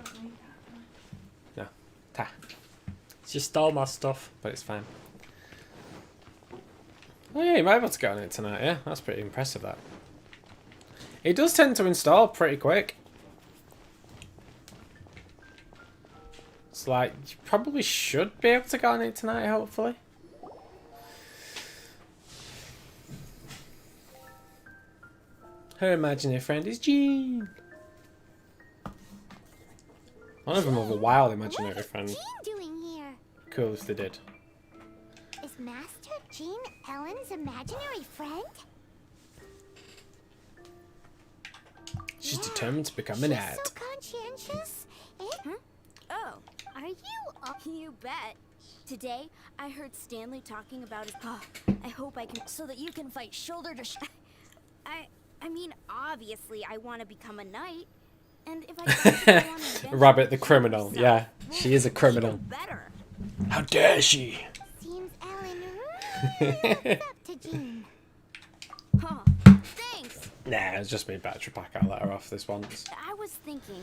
don't need that. No. Ta. She stole my stuff, but it's fine. Oh yeah, you might be able to get on it tonight, yeah? That's pretty impressive, that. It does tend to install pretty quick. It's like, you probably should be able to get on it tonight, hopefully. Her imaginary friend is Jean. None of them have a wild imaginary What is friend. Jean doing here? Cool if they did. Is Master Jean Ellen's imaginary friend? She's Yeah, determined to become she's an ad. so conscientious. Oh, are you? You bet. Today, I heard Stanley talking about his. Oh, I hope I can, so that you can fight shoulder to I mean, obviously, I want to become a knight, and if I can go on an adventure Rabbit the with criminal. yourself, Yeah, well, she is a criminal. even better. How dare she? Seems Ellen really looks up to Jean. Huh. Thanks. Nah, it's just me battery pack. I'll let her off this once. I was thinking.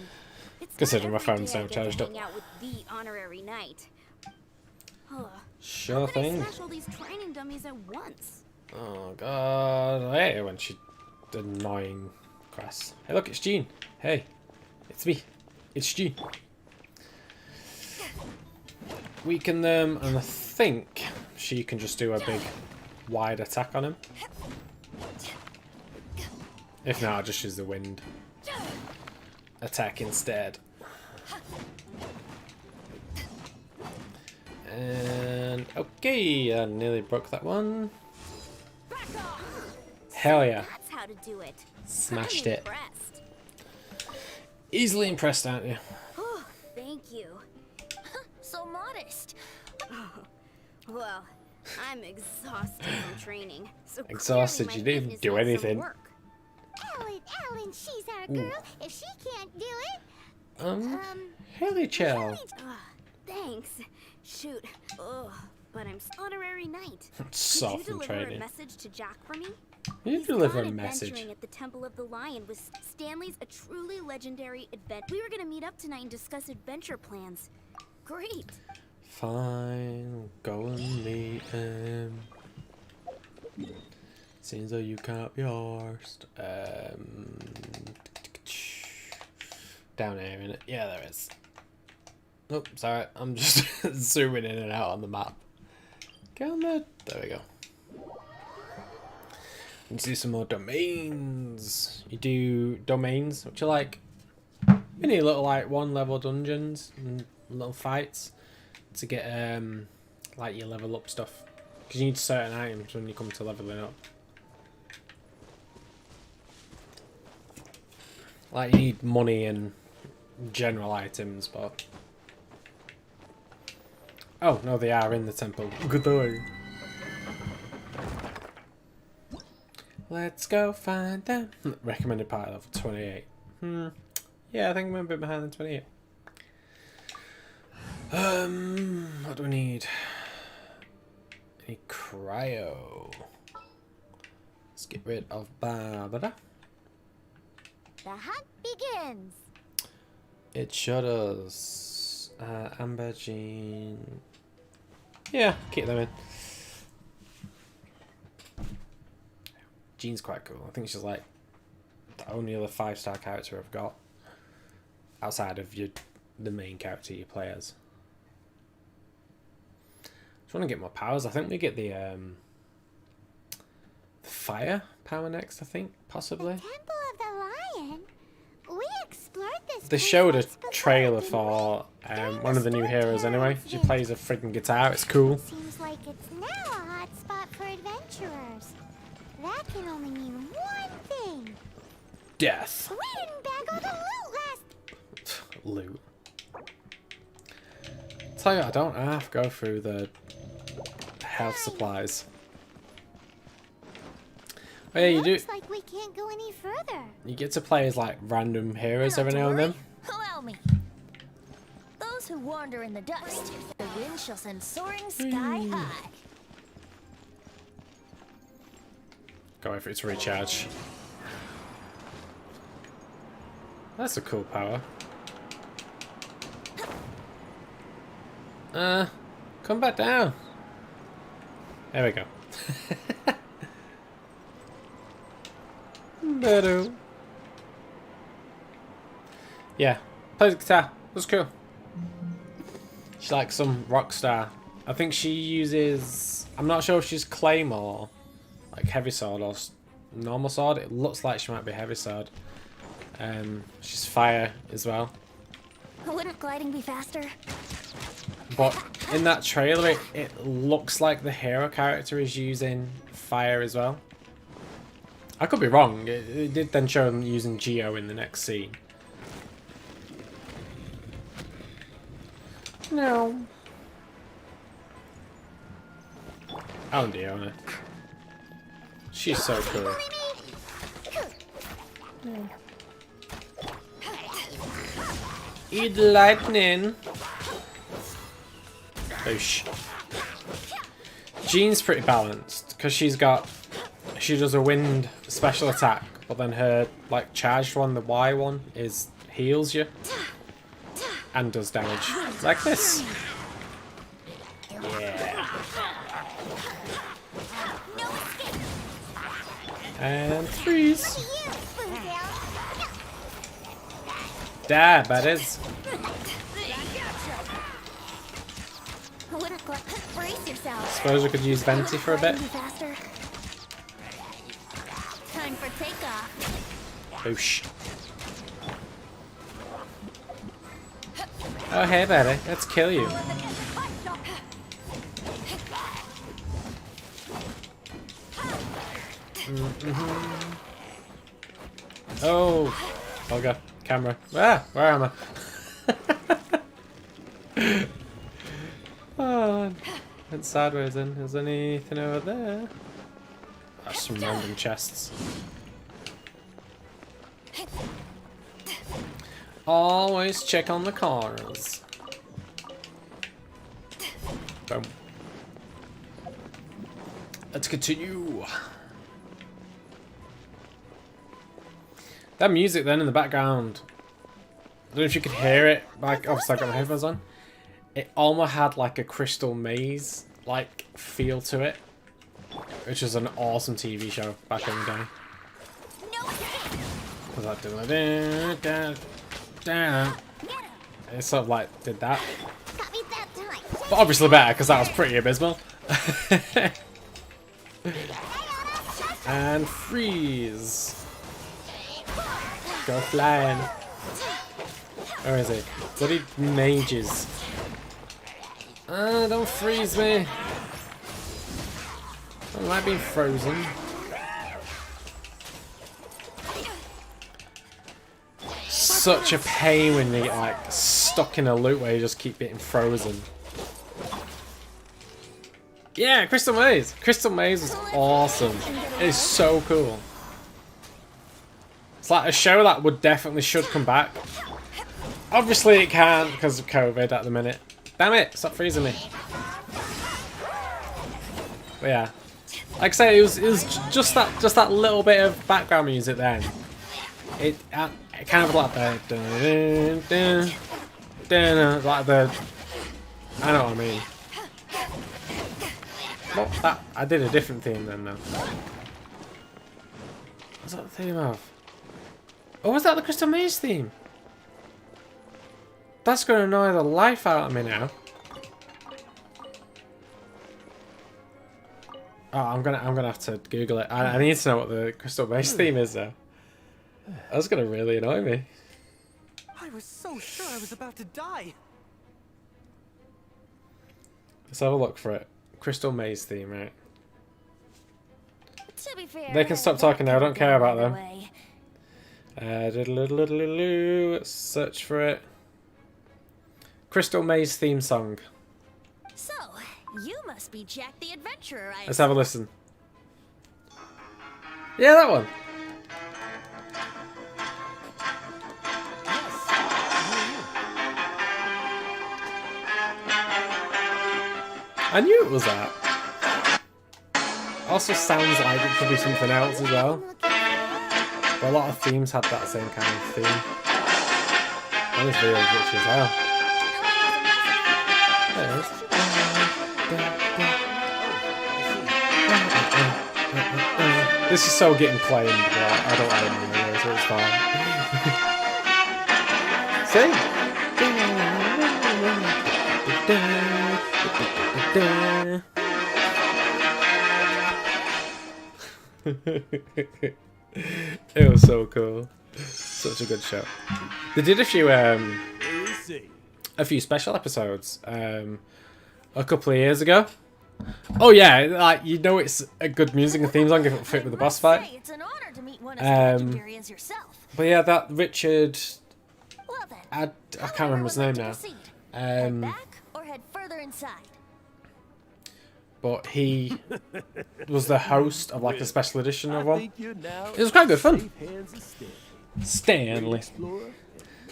It's Considering my not every phone's day I now get to charged up. hang out with the honorary knight. Huh. Sure How can I thing. smash all these training dummies at once? Oh god, I hate it when she annoying Cress. Hey look, it's Jean. Hey, it's me. It's Jean. Weaken them, and I think she can just do a big wide attack on him. If not, I'll just use the wind attack instead. And okay, I nearly broke that one. Hell yeah. That's how to do it. Smashed I'm it. impressed. Easily impressed, aren't you? Oh, thank you. So modest. Well, I'm exhausted from training. So Exhausted? clearly You my didn't fitness do needs some anything. work. Ellen, she's our girl. If she can't do it, Haley Chow. Thanks. Shoot. Ugh. But I'm honorary knight. Soft Could you and deliver a training. message to Jack for me? You He's deliver a gone message. adventuring at the Temple of the Lion with Stanley's a truly legendary adventure. We were gonna meet up tonight and discuss adventure plans. Great. Fine, go and meet him. Seems though you can't be arsed. Down here, innit? Yeah, there is. Oh, sorry, I'm just zooming in and out on the map. Get on there. There we go. And see some more domains. You do domains, which are like mini little like 1-level dungeons and little fights to get like your level up stuff, because you need certain items when you come to leveling up. Like you need money and general items, but oh no, they are in the temple. Good day. Let's go find them. Recommended party level 28. Yeah, I think I'm a bit behind than 28. What do we need? I need cryo. Let's get rid of Barbara. the hunt begins. It shudders. Amber, Jean. Yeah, keep them in. Jean's quite cool. I think she's like the only other 5-star character I've got outside of the main character you play as. Just want to get more powers. I think we get the fire power next. I think possibly. The Temple of the Lion. We explored this. They place showed a once before, trailer didn't for During one the of the new story heroes. time Anyway, she incident. plays a friggin' guitar. It's cool. Seems like it's now a hot spot for adventurers. That can only mean one thing. Death. We didn't bag all the loot last. Loot. Tell you, I don't have to go through the health supplies. Oh yeah, you do. Looks like we can't go any further. You get to play as like random heroes every now and then. Allow me. Those who wander in the dust, the wind shall send soaring sky high. Go wait for it to recharge. That's a cool power. Come back down. There we go. Better. Yeah, plays the guitar. That's cool. She's like some rock star. I think she uses. I'm not sure if she's Claymore, like Heavy Sword, or normal sword. It looks like she might be heavy sword. She's fire as well. Wouldn't gliding be faster? But in that trailer, it looks like the hero character is using fire as well. I could be wrong. It did then show them using Geo in the next scene. No. Oh, Diona. She's so cool. Eat lightning. Boosh. Jean's pretty balanced because she does a wind special attack, but then her like charged one, the Y one, is heals you and does damage like this. Yeah. And freeze. There, buddies. Brace yourself. Suppose we could use Venti for a bit. Faster. Time for takeoff. Boosh. Oh, hey, buddy. Let's kill you. Oh. Olga. Camera. Ah, where am I? Oh, went sideways then. Is there anything over there? That's some random chests. Always check on the corners. Boom. Let's continue. That music then in the background. I don't know if you could hear it. Like, obviously I got my headphones on. It almost had like a Crystal Maze like feel to it, which was an awesome TV show back in the day. Was that it sort of like did that, but obviously better because that was pretty abysmal. And freeze. Go flying. Where is it? Bloody mages. Don't freeze me. I don't like being frozen. Such a pain when you get like stuck in a loop where you just keep getting frozen. Yeah, Crystal Maze. Crystal Maze is awesome. It is so cool. It's like a show that would definitely should come back. Obviously it can't because of COVID at the minute. Damn it! Stop freezing me. But yeah, like I say, it was just that little bit of background music then. It kind of like the like the, I know what I mean. What that? I did a different theme then though. What's that the theme of? Oh, was that the Crystal Maze theme? That's going to annoy the life out of me now. Oh, I'm gonna have to Google it. I need to know what the Crystal Maze theme is though. That's gonna really annoy me. I was so sure I was about to die. Let's have a look for it. Crystal Maze theme, right? To be fair, They can stop talking now. I don't care about them. Let's search for it. Crystal Maze theme song. So, you must be Jack the Adventurer, Let's have a listen. Yeah, that one. I knew it was that. Also sounds like it could be something else as well. But a lot of themes had that same kind of theme. And this video is rich as hell. There it is. This is so getting claimed, but I don't like it anyway, so it's fine. See? It was so cool. Such a good show. They did a few special episodes a couple of years ago. Oh yeah, like you know, it's a good music and theme song if it fit with the boss fight. It's an honor to meet one as legendary as yourself. But yeah, that Richard, Well then, I can't remember his name now. Head back or head further inside. But he was the host of like the special edition of one. It was quite good fun. Stanley,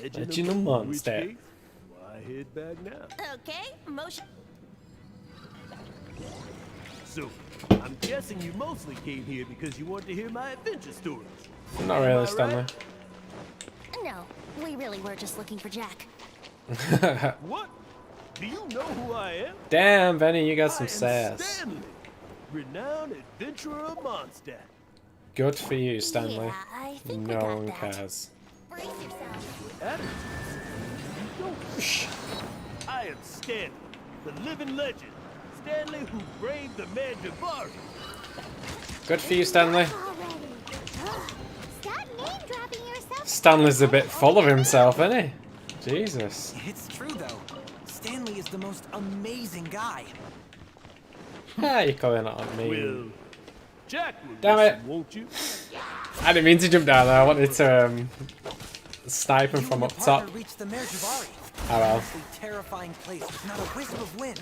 Legend of Mondstadt. Okay, motion. So, I'm guessing you mostly came here because you wanted to hear my adventure stories. Not really, Stanley. No, we really were just looking for Jack. What? Do you know who I am? Damn, Benny, you got some I am sass. Stanley, renowned adventurer of Mondstadt. Good for you, Stanley. Yeah, I think we No got one that. cares. Brace yourself. I am Stanley, the living legend. Stanley who braved the Mandravari. Good for you, Stanley. Already. Stop name dropping yourself. Stanley's a bit full of himself, isn't he? Jesus. It's true, though. Stanley is the most amazing guy. Ah, you're calling it on me. Well, Jack will Damn listen, it. won't you? I didn't mean to jump down there. I wanted to snipe him You from and up your top. partner reached the Mare Javari. Oh well. A terrifying place with not a wisp of wind.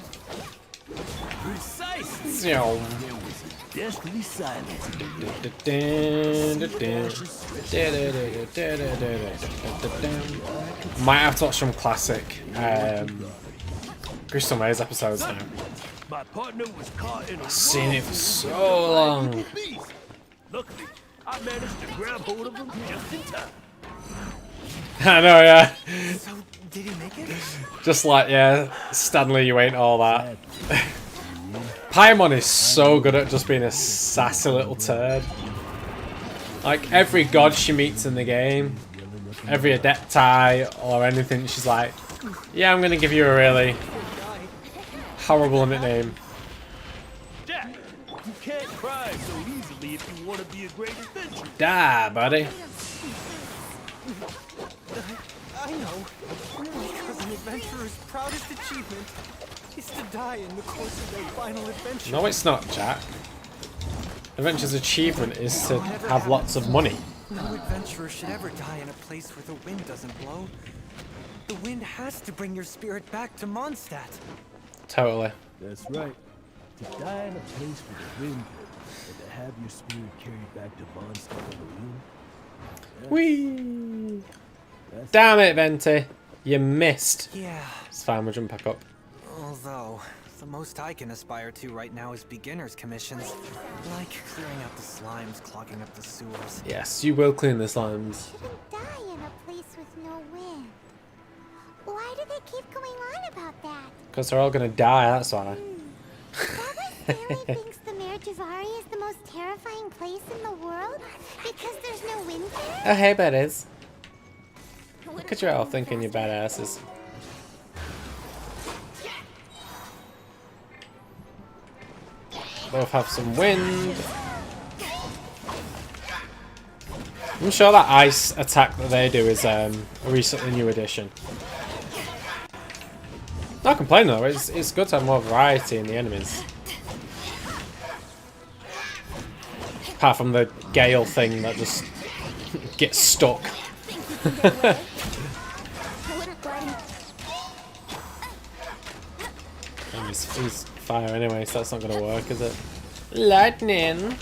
Precisely. You know. There was a deathly silence. Might have to watch some classic Crystal Maze episodes now. My partner was caught in a Seen it for whirlpool so long. with a beast. Luckily, I managed to grab hold of him just in time. I know, yeah. So, did he make it? Just like, yeah, Stanley, you ain't all that. Paimon is so good at just being a sassy little turd. Like, every god she meets in the game, every Adepti or anything, she's like, yeah, I'm gonna give you a really horrible nickname. Jack, you can't cry so easily if you want to be a great adventurer. Die, buddy. I know. Really, because an adventurer's proudest achievement is to die in the course of their final adventure. No, it's not, Jack. Adventure's achievement is to have lots of money. No adventurer should ever die in a place where the wind doesn't blow. The wind has to bring your spirit back to Mondstadt. Totally. That's right. To die in a place where the wind blows, and to have your spirit carried back to Mondstadt on the wind. Whee! Damn it, Venti. You missed. Yeah, It's fine, we'll jump back up. although the most I can aspire to right now is beginner's commissions. Like clearing out the slimes, clogging up the sewers. Yes, you will clean the slimes. Shouldn't die in a place with no wind. Why do they keep going on about that? Because they're all gonna die, that's why. Father Stanley thinks the Mare Javari is the most terrifying place in the world because there's no wind there? Oh, hey, baddies. Look at you all thinking you're badasses. Both have some wind. I'm sure that ice attack that they do is a recently new addition. Not complaining though, it's good to have more variety in the enemies. Apart from the gale thing that just gets stuck. He's fire anyway, so that's not gonna work, is it? Lightning!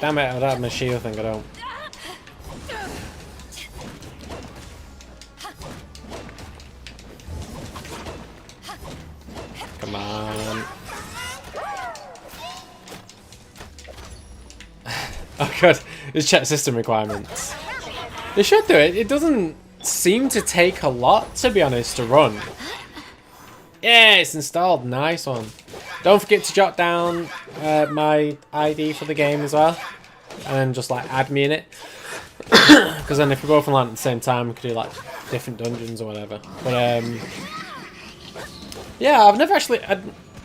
Damn it, I don't have my shield thing, I don't. Come on. Oh god, it's check system requirements. They should do it. It doesn't seem to take a lot, to be honest, to run. Yeah, it's installed. Nice one. Don't forget to jot down my ID for the game as well. And then just like add me in it. Because then if we both online at the same time, we could do like different dungeons or whatever. But yeah, I've never actually...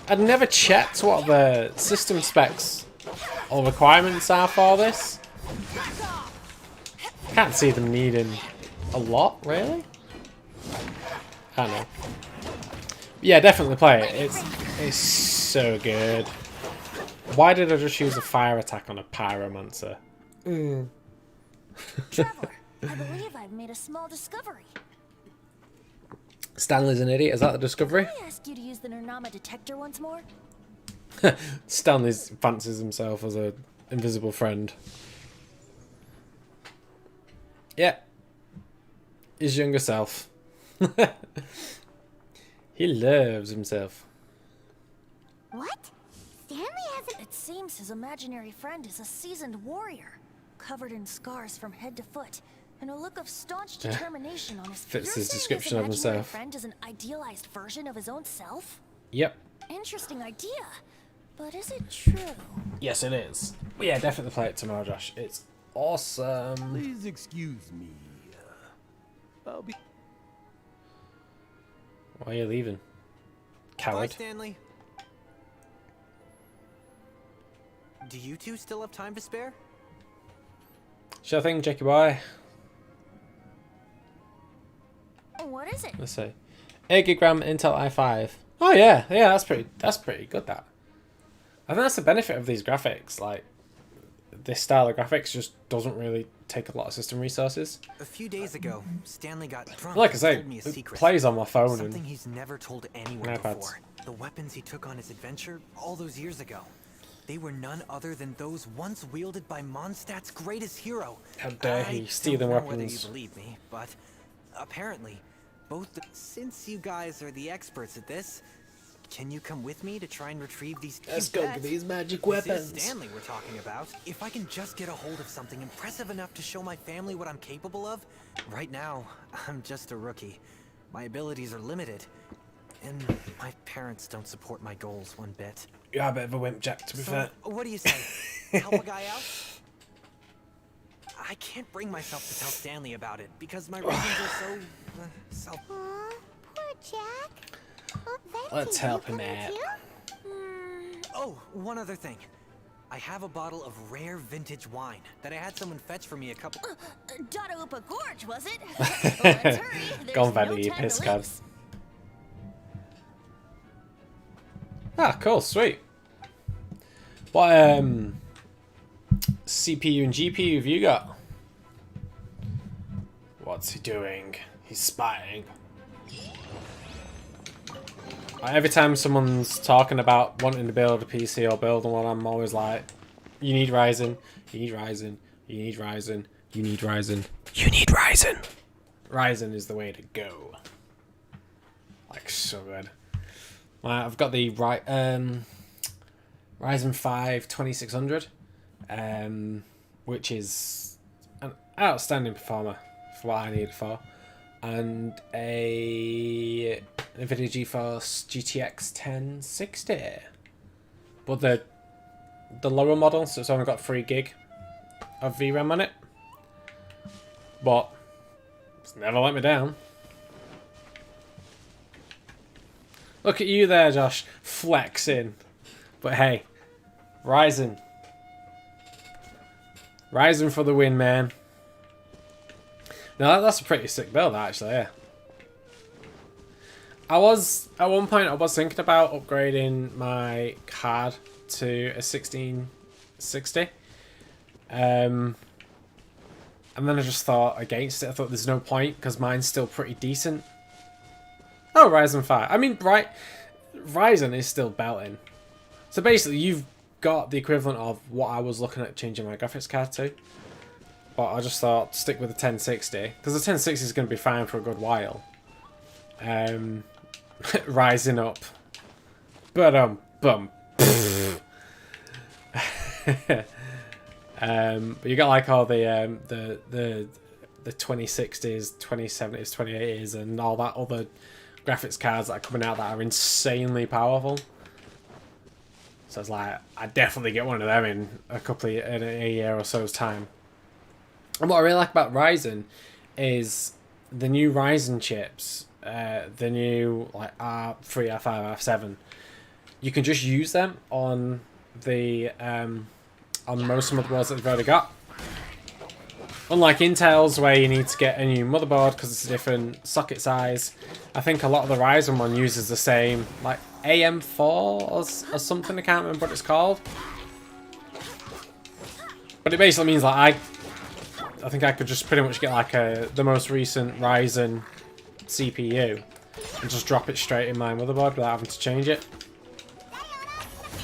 I'd never checked what the system specs or requirements are for this. Can't see them needing a lot, really. I don't know. Yeah, definitely play it. It's so good. Why did I just use a fire attack on a pyromancer? Traveler, I believe I've made a small discovery. Stanley's an idiot. Is that the discovery? Can I ask you to use the Nernama detector once more? Stanley fancies himself as a invisible friend. Yeah. His younger self. He loves himself. What? Stanley hasn't. It seems his imaginary friend is a seasoned warrior, covered in scars from head to foot, and a look of staunch determination on his face. Fits You're his saying description of imaginary himself. friend is an idealized version of his own self? Yep. Interesting idea, but is it true? Yes, it is. Yeah, definitely play it tomorrow, Josh. It's awesome. Please excuse me. I'll be. Why are you leaving? Bye, Coward. Stanley. Do you two still have time to spare? Sure thing, Jackie boy. What is it? Let's see. 8 gig RAM Intel i5. Oh yeah, that's pretty good that. I think that's the benefit of these graphics, like this style of graphics just doesn't really take a lot of system resources. A few days ago, Stanley got drunk Like I and say, told me a it secret. plays on my phone Something and he's never told anyone iPads. before. The weapons he took on his adventure all those years ago. They were none other than those once wielded by Mondstadt's greatest hero. How dare he steal the I don't know whether you weapons. believe me, but apparently, since you guys are the experts at this, can you come with me to try and retrieve these? Let's go get these magic This weapons. is Stanley we're talking about. If I can just get a hold of something impressive enough to show my family what I'm capable of, right now I'm just a rookie. My abilities are limited, and my parents don't support my goals one bit. You are a bit of a wimp, Jack, to be So, fair. what do you say? Help a guy out? I can't bring myself to tell Stanley about it because my reasons are so Aw, poor Jack. Oh, Venti, Let's help him you coming out. too? Oh, one other thing. I have a bottle of rare vintage wine that I had someone fetch for me a couple. Dada Gorge, was it? Let's hurry. There's Go on, no Vanity, you time to piss cab. lose. Ah, cool, sweet. What CPU and GPU have you got? What's he doing? He's spying. Every time someone's talking about wanting to build a PC or build one, I'm always like, you need Ryzen, you need Ryzen, you need Ryzen, you need Ryzen, you need Ryzen. Ryzen is the way to go. Like, so good. I've got the Ryzen 5 2600, which is an outstanding performer for what I need it for, and a NVIDIA GeForce GTX 1060, but the lower model, so it's only got 3 gig of VRAM on it, but it's never let me down. Look at you there, Josh, flexing. But hey, Ryzen. Ryzen for the win, man. No, that's a pretty sick build, actually, yeah. At one point, I was thinking about upgrading my card to a 1660. And then I just thought against it. I thought there's no point, because mine's still pretty decent. Oh, Ryzen 5. I mean, Ryzen is still belting. So basically, you've got the equivalent of what I was looking at changing my graphics card to. But I just thought, stick with the 1060. Because the 1060 is going to be fine for a good while. Rising up. But you got like all the 2060s, 2070s, 2080s, and all that other graphics cards that are coming out that are insanely powerful. So it's like, I'd definitely get one of them in in a year or so's time. And what I really like about Ryzen is the new Ryzen chips, the new like R3, R5, R7. you can just use them on the on most motherboards that you've already got. Unlike Intel's, where you need to get a new motherboard because it's a different socket size. I think a lot of the Ryzen one uses the same, like AM4 or something. I can't remember what it's called. But it basically means like I think I could just pretty much get like the most recent Ryzen CPU and just drop it straight in my motherboard without having to change it.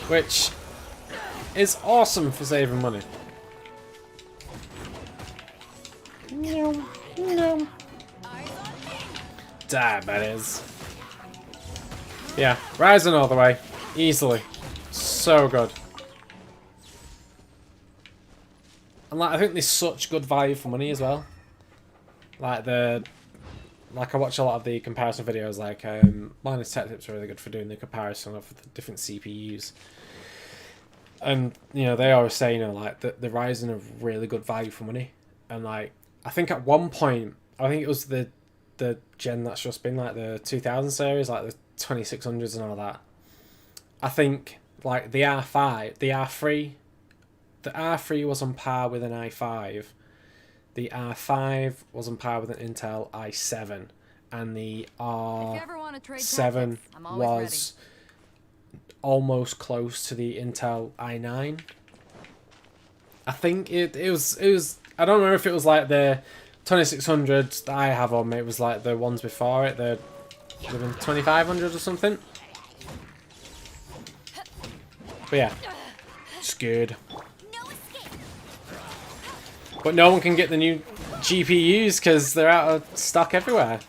Which is awesome for saving money. No. Damn, that is. Yeah, Ryzen all the way. Easily. So good. And like, I think there's such good value for money as well. Like I watch a lot of the comparison videos, like Minus Tech Tips are really good for doing the comparison of the different CPUs. And, you know, they always say, you know, like, the Ryzen are really good value for money. And, like, I think at one point, I think it was the gen that's just been, like, the 2000 series, like the 2600s and all that. I think, like, the R5, the R3 was on par with an i5. The R5 was on par with an Intel i7. And the R7 was almost close to the Intel i9. I think it was I don't remember if it was like the 2600 that I have on me, it was like the ones before it, the 2500 or something. But yeah, it's good. But no one can get the new GPUs because they're out of stock everywhere.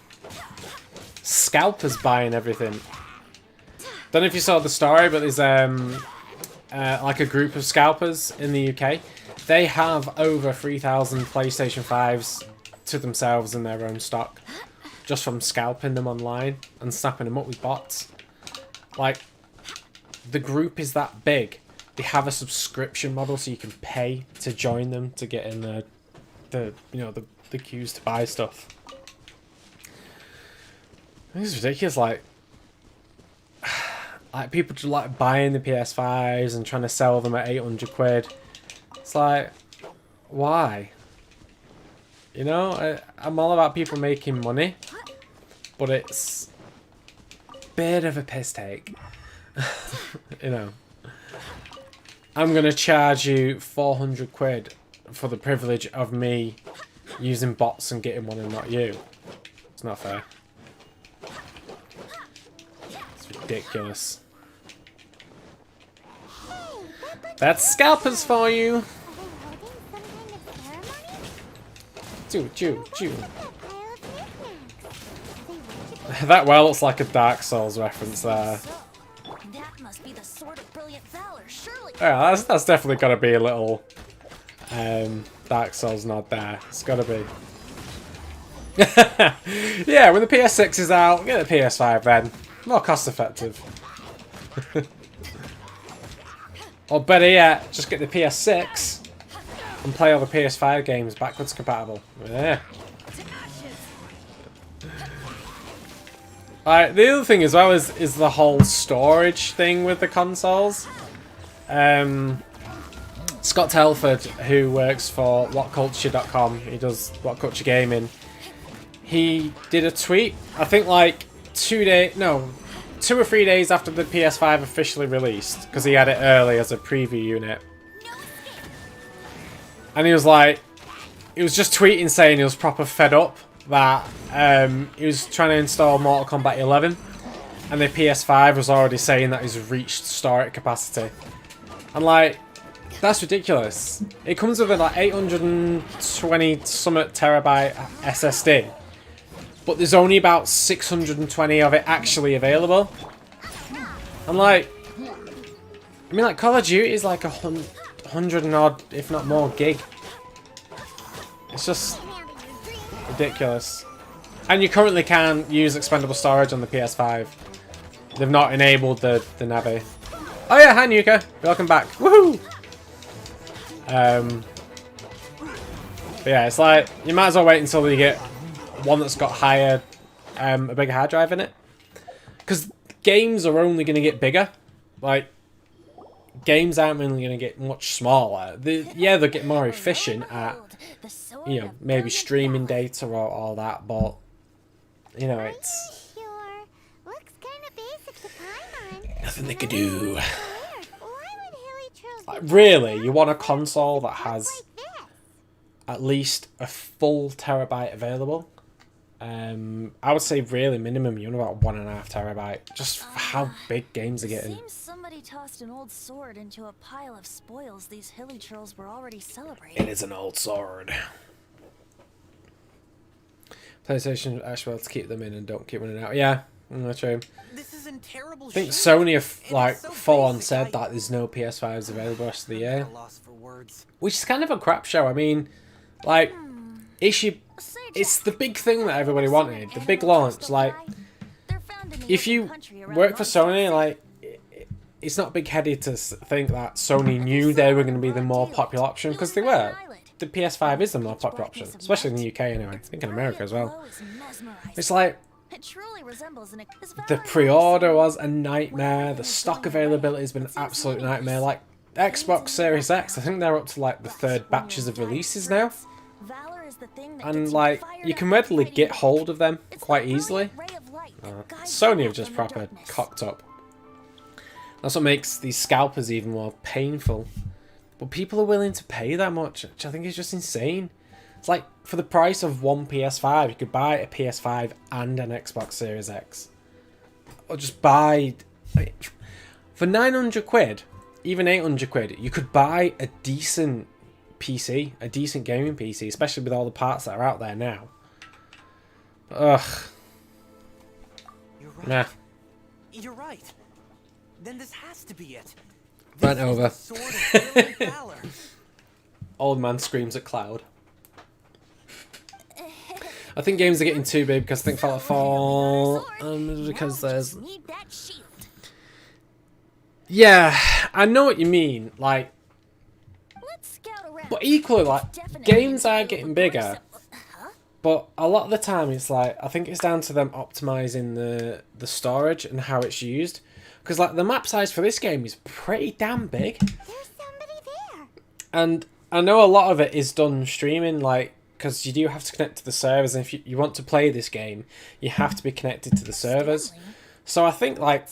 Scalpers buying everything. Don't know if you saw the story, but there's like a group of scalpers in the UK. They have over 3,000 PlayStation 5s to themselves in their own stock, just from scalping them online and snapping them up with bots. Like, the group is that big. They have a subscription model, so you can pay to join them to get in the queues to buy stuff. This is ridiculous. Like people just like buying the PS5s and trying to sell them at 800 quid. It's like, why? You know, I'm all about people making money, but it's a bit of a piss take. You know, I'm gonna charge you 400 quid for the privilege of me using bots and getting one and not you. It's not fair. It's ridiculous. That's scalpers for you. Choo. That well looks like a Dark Souls reference there. That must be the sword of brilliant valor, surely. Yeah, that's definitely got to be a little Dark Souls nod there. It's got to be. Yeah, when the PS6 is out, get the PS5 then. More cost effective. Or better yet, just get the PS6 and play all the PS5 games backwards compatible. Yeah. Alright, the other thing as well is the whole storage thing with the consoles. Scott Telford, who works for whatculture.com, he does What Culture Gaming, he did a tweet, I think like 2 or 3 days after the PS5 officially released, because he had it early as a preview unit. And he was like, he was just tweeting saying he was proper fed up that he was trying to install Mortal Kombat 11 and the PS5 was already saying that he's reached storage capacity. And like, that's ridiculous. It comes with a like 820 something terabyte SSD, but there's only about 620 of it actually available. And like, I mean, like Call of Duty is like 100 and odd, if not more, gig. It's just ridiculous. And you currently can't use expendable storage on the PS5. They've not enabled the Navi. Oh yeah, hi Nuka, welcome back. Woohoo! But yeah, it's like, you might as well wait until you get one that's got a bigger hard drive in it. Because games are only going to get bigger. like, games aren't really going to get much smaller. They'll get more efficient at, you know, maybe streaming data or all that, but, you know, it's Sure. Looks kind of basic to climb on. nothing they could do. Why would hilly trails Like, be really, you want a console that has like this? at least a full terabyte available? I would say really minimum you want about 1.5 terabyte, just for how big games are getting. Seems somebody tossed an old sword into a pile of spoils these hilly trolls were already celebrating. It is an old sword. PlayStation actually well to keep them in and don't keep running out. Yeah, that's true. This is in terrible I think shape. Sony have And it's like so full on basic, said that there's no PS5s available the rest of the I'm at year, a loss for words. which is kind of a crap show. I mean, like, it's the big thing that everybody wanted, the big launch. Like, if you work for Sony, like, it's not big-headed to think that Sony knew they were going to be the more popular option, because they were. The PS5 is the more popular option, especially in the UK anyway. I think in America as well. It's like, the pre-order was a nightmare, the stock availability has been an absolute nightmare. Like, Xbox Series X, I think they're up to like the 3rd batches of releases now. And like, you can readily get hold of them quite easily. Sony have just proper cocked up. That's what makes these scalpers even more painful. But people are willing to pay that much, which I think is just insane. It's like, for the price of one PS5, you could buy a PS5 and an Xbox Series X. Or just buy... For 900 quid, even 800 quid, you could buy a decent PC, a decent gaming PC, especially with all the parts that are out there now. Ugh. You're right. Nah. You're right. Then this has to be it. Rant over. Sword of healing valor. Old man screams at cloud. I think games are getting too big because I think Fallout 4, because there's... Yeah, I know what you mean, like... But equally, like, games are getting bigger. But a lot of the time it's like, I think it's down to them optimizing the storage and how it's used. Because like the map size for this game is pretty damn big. There's somebody there. And I know a lot of it is done streaming, like, because you do have to connect to the servers. And if you want to play this game, you have to be connected to the servers. So I think like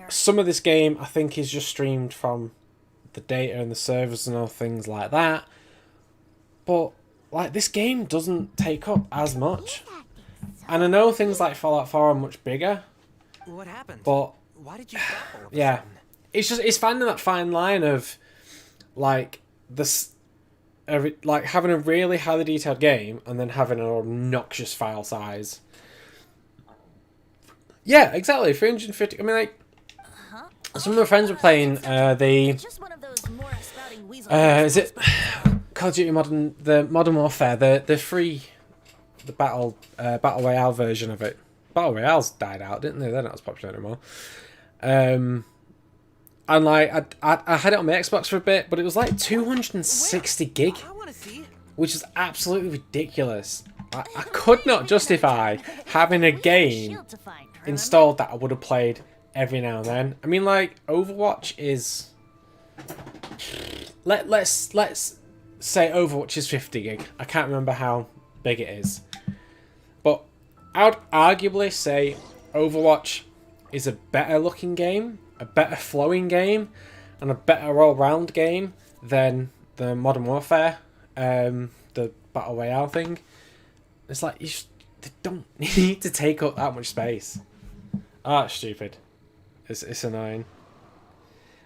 some of this game I think is just streamed from the data and the servers and all things like that. But like this game doesn't take up as much. And I know things like Fallout 4 are much bigger. What happened? But why did you stop all of a yeah, sudden? it's finding that fine line of like this, like having a really highly detailed game and then having an obnoxious file size. Yeah, exactly. 350. I mean, like some of my friends were playing is it Call of Duty Modern Warfare, the free, the battle royale version of it. Battle royales died out, didn't they? They're not as popular anymore. And like I had it on my Xbox for a bit, but it was like 260 gig, which is absolutely ridiculous. I could not justify having a game installed that I would have played every now and then. I mean, like Overwatch is. Let's say Overwatch is 50 gig. I can't remember how big it is, but I would arguably say Overwatch is a better looking game, a better flowing game, and a better all-round game than the Modern Warfare, the Battle Royale thing. It's like, they don't need to take up that much space. Ah, it's stupid. It's annoying.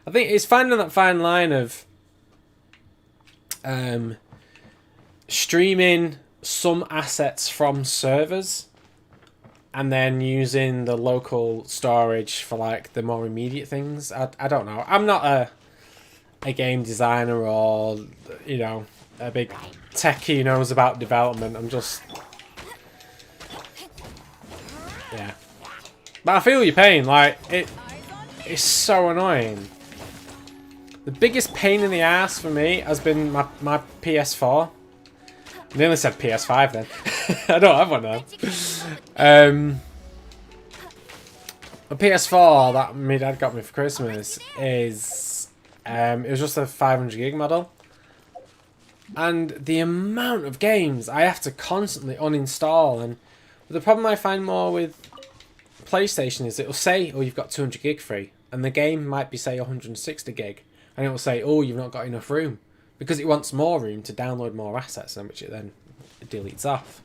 I think it's finding that fine line of streaming some assets from servers and then using the local storage for like the more immediate things. I don't know. I'm not a game designer or, you know, a big techie who knows about development. I'm just... Yeah. But I feel your pain. Like, it's so annoying. The biggest pain in the ass for me has been my PS4. I nearly said PS5 then. I don't have one now. The PS4 that my dad got me for Christmas is it was just a 500 gig model, and the amount of games I have to constantly uninstall. And the problem I find more with PlayStation is it'll say, oh, you've got 200 gig free, and the game might be, say, 160 gig, and it'll say, oh, you've not got enough room, because it wants more room to download more assets, and which it then deletes off.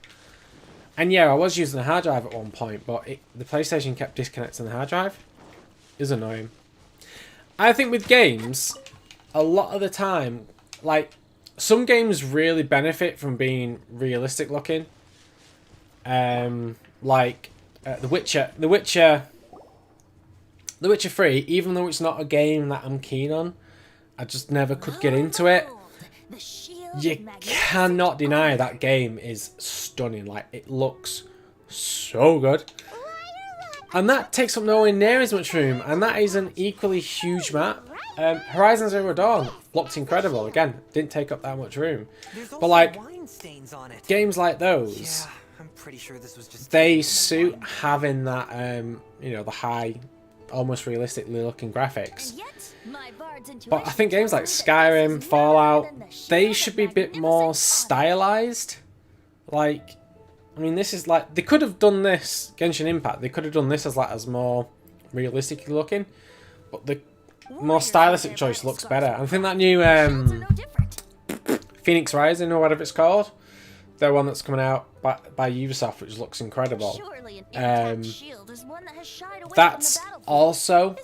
And yeah, I was using a hard drive at one point, but the PlayStation kept disconnecting the hard drive. It was annoying. I think with games, a lot of the time, like, some games really benefit from being realistic looking. Like The Witcher 3, even though it's not a game that I'm keen on, I just never could get into it. You cannot deny that game is stunning. Like, it looks so good. And that takes up nowhere near as much room, and that is an equally huge map. Horizon Zero Dawn looked incredible. Again, didn't take up that much room. But like, games like those, Yeah, I'm pretty sure this was just they suit having that, you know, the high, almost realistically looking graphics. But I think games like Skyrim, Fallout, they should be a bit more stylized. Like, I mean, this is like, they could have done this, Genshin Impact, they could have done this as more realistically looking, but the more stylistic choice looks better. I think that new Phoenix Rising, or whatever it's called, the one that's coming out by Ubisoft, which looks incredible. That's also,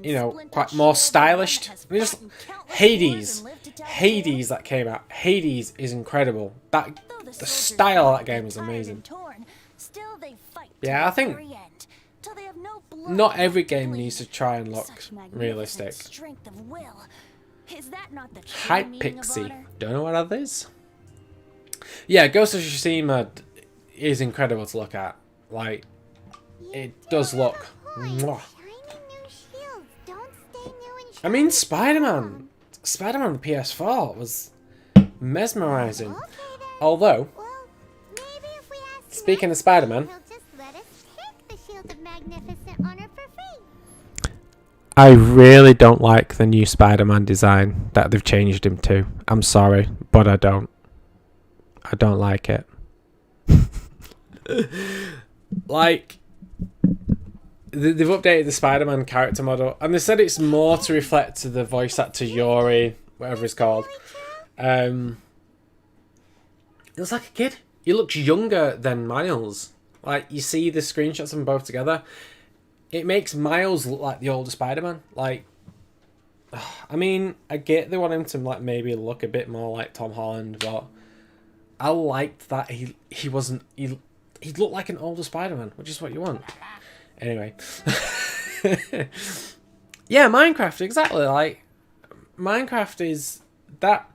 you know, quite more stylish. I mean, just Hades that came out. Hades is incredible. The style of that game is amazing. Yeah, I think not every game needs to try and look realistic. Hype Pixie, don't know what that is. Yeah, Ghost of Tsushima is incredible to look at. Like, it does look. Mwah. I mean, Spider-Man on the PS4 was mesmerizing. Although, speaking of Spider-Man, I really don't like the new Spider-Man design that they've changed him to. I'm sorry, but I don't like it. Like, they've updated the Spider-Man character model, and they said it's more to reflect to the voice actor Yuri, whatever it's called. He looks like a kid. He looks younger than Miles. Like, you see the screenshots of them both together, it makes Miles look like the older Spider-Man. Like, I mean, I get they want him to, like, maybe look a bit more like Tom Holland, but I liked that he looked like an older Spider-Man, which is what you want. Anyway. Yeah, Minecraft, exactly. Like, Minecraft is that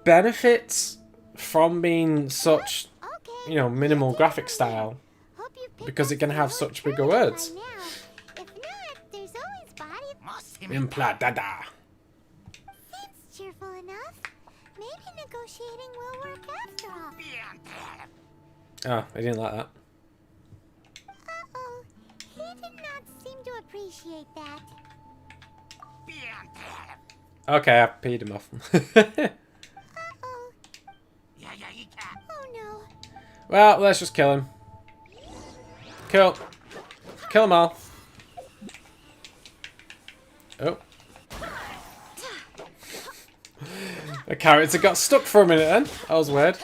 benefits from being such, you know, minimal graphic style, because it can have such bigger words. Impla-da-da. Seems cheerful enough. Maybe negotiating will work after all. Oh, I didn't like that. Uh-oh. He did not seem to appreciate that. Okay, I peed him off. Uh-oh. Oh no. Well, let's just kill him. Kill them all. Oh. The character got stuck for a minute then. That was weird.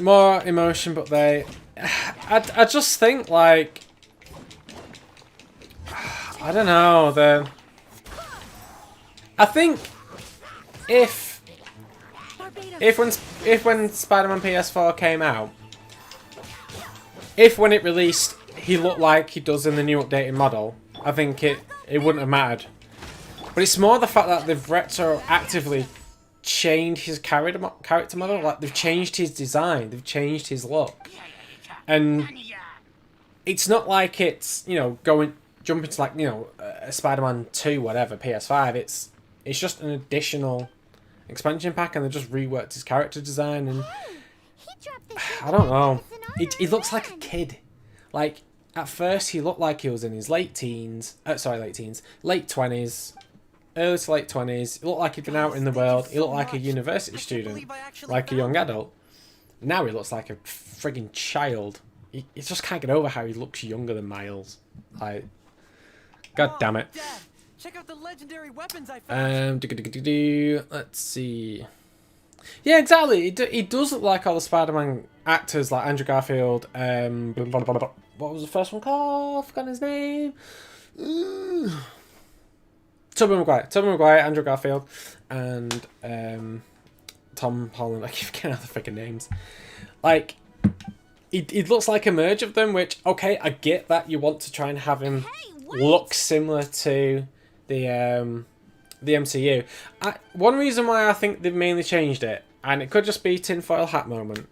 More emotion, but I just think, like, I don't know, I think if when Spider-Man PS4 came out, if when it released he looked like he does in the new updated model, I think it wouldn't have mattered. But it's more the fact that they've retroactively changed his character model. Like, they've changed his design, they've changed his look, and it's not like it's, you know, jumping to, like, you know, a Spider-Man 2 whatever PS5. It's just an additional expansion pack, and they just reworked his character design, and He dropped the shit I don't like know. it's an He looks like a armored kid. Like, at first he looked like he was in his late 20s, early to late 20s. He looked like he'd been out in the world. He looked like a university student, like a young adult. Now he looks like a friggin' child. You just can't get over how he looks younger than Miles. Like, god damn it. Dad, check out the legendary weapons I found. Let's see. Yeah, exactly. He does look like all the Spider-Man actors, like Andrew Garfield. What was the first one called? I forgot his name. Tobey Maguire, Andrew Garfield, and Tom Holland. I keep forgetting all the freaking names. Like, he looks like a merge of them. Which, okay, I get that you want to try and have him look similar to the MCU. One reason why I think they've mainly changed it, and it could just be tinfoil hat moment,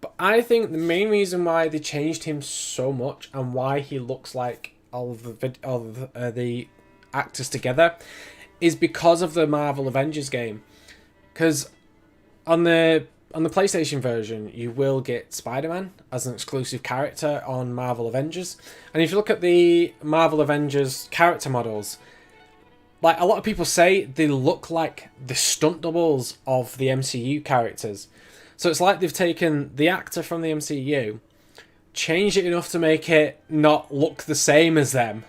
but I think the main reason why they changed him so much and why he looks like all of the actors together is because of the Marvel Avengers game. Because on the PlayStation version, you will get Spider-Man as an exclusive character on Marvel Avengers, and if you look at the Marvel Avengers character models, like, a lot of people say they look like the stunt doubles of the MCU characters. So it's like they've taken the actor from the MCU, changed it enough to make it not look the same as them,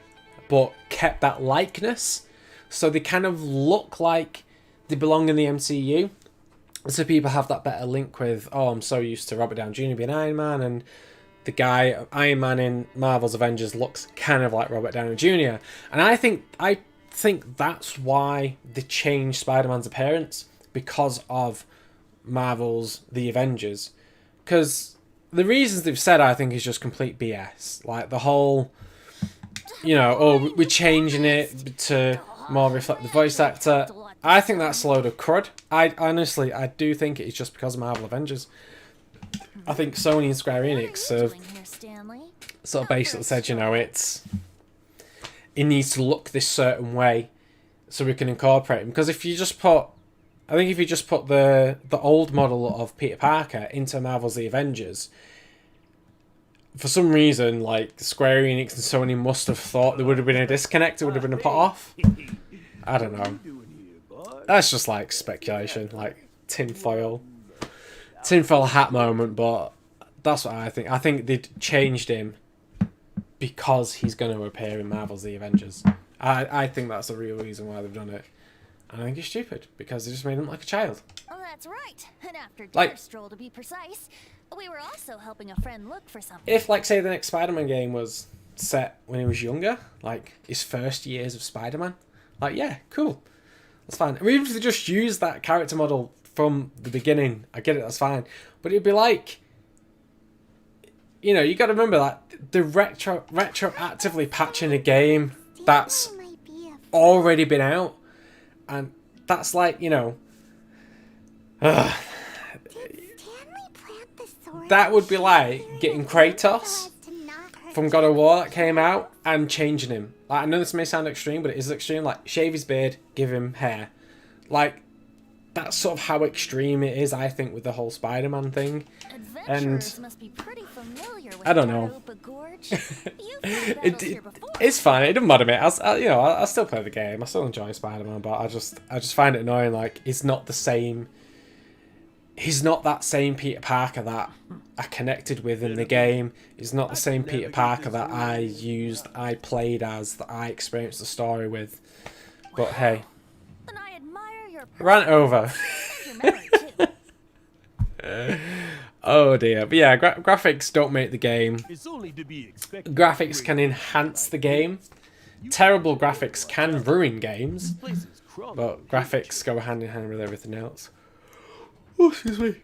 but kept that likeness. So they kind of look like they belong in the MCU. So people have that better link with, oh, I'm so used to Robert Downey Jr. being Iron Man, and the guy, Iron Man in Marvel's Avengers, looks kind of like Robert Downey Jr. And I think that's why they changed Spider-Man's appearance, because of Marvel's The Avengers. Because the reasons they've said, I think, is just complete BS. Like, the whole, oh, we're changing it to more reflect the voice actor. I think that's a load of crud. I do think it's just because of Marvel Avengers. I think Sony and Square Enix have sort of basically said, it needs to look this certain way so we can incorporate him. Because if you just put the old model of Peter Parker into Marvel's The Avengers, for some reason, like, Square Enix and Sony must have thought there would have been a disconnect, it would have been a put off. I don't know. That's just like speculation, like tinfoil hat moment, but that's what I think. I think they changed him because he's going to appear in Marvel's The Avengers. I think that's the real reason why they've done it. And I think it's stupid, because they just made him like a child. Oh, that's right. And after dinner Like, stroll, to be precise, we were also helping a friend look for something. if, like, say the next Spider-Man game was set when he was younger, like his first years of Spider-Man, like, yeah, cool. That's fine. I mean, even if they just use that character model from the beginning, I get it, that's fine. But it'd be like, you got to remember that the retroactively patching a game that's already been out, and that's like, that would be like getting Kratos from God of War that came out and changing him. Like, I know this may sound extreme, but it is extreme. Like, shave his beard, give him hair. Like, that's sort of how extreme it is, I think, with the whole Spider-Man thing. And Must be pretty familiar with I don't know. Gorge. It's fine. It doesn't matter me. I still play the game. I still enjoy Spider-Man, but I just find it annoying. Like, he's not the same. He's not that same Peter Parker that I connected with in the game. He's not the same Peter Parker that I played as, that I experienced the story with. But hey, I admire your rant over. Oh dear. But yeah, graphics don't make the game. Graphics can enhance the game. Terrible graphics can ruin games. But graphics go hand in hand with everything else. Oh, excuse me.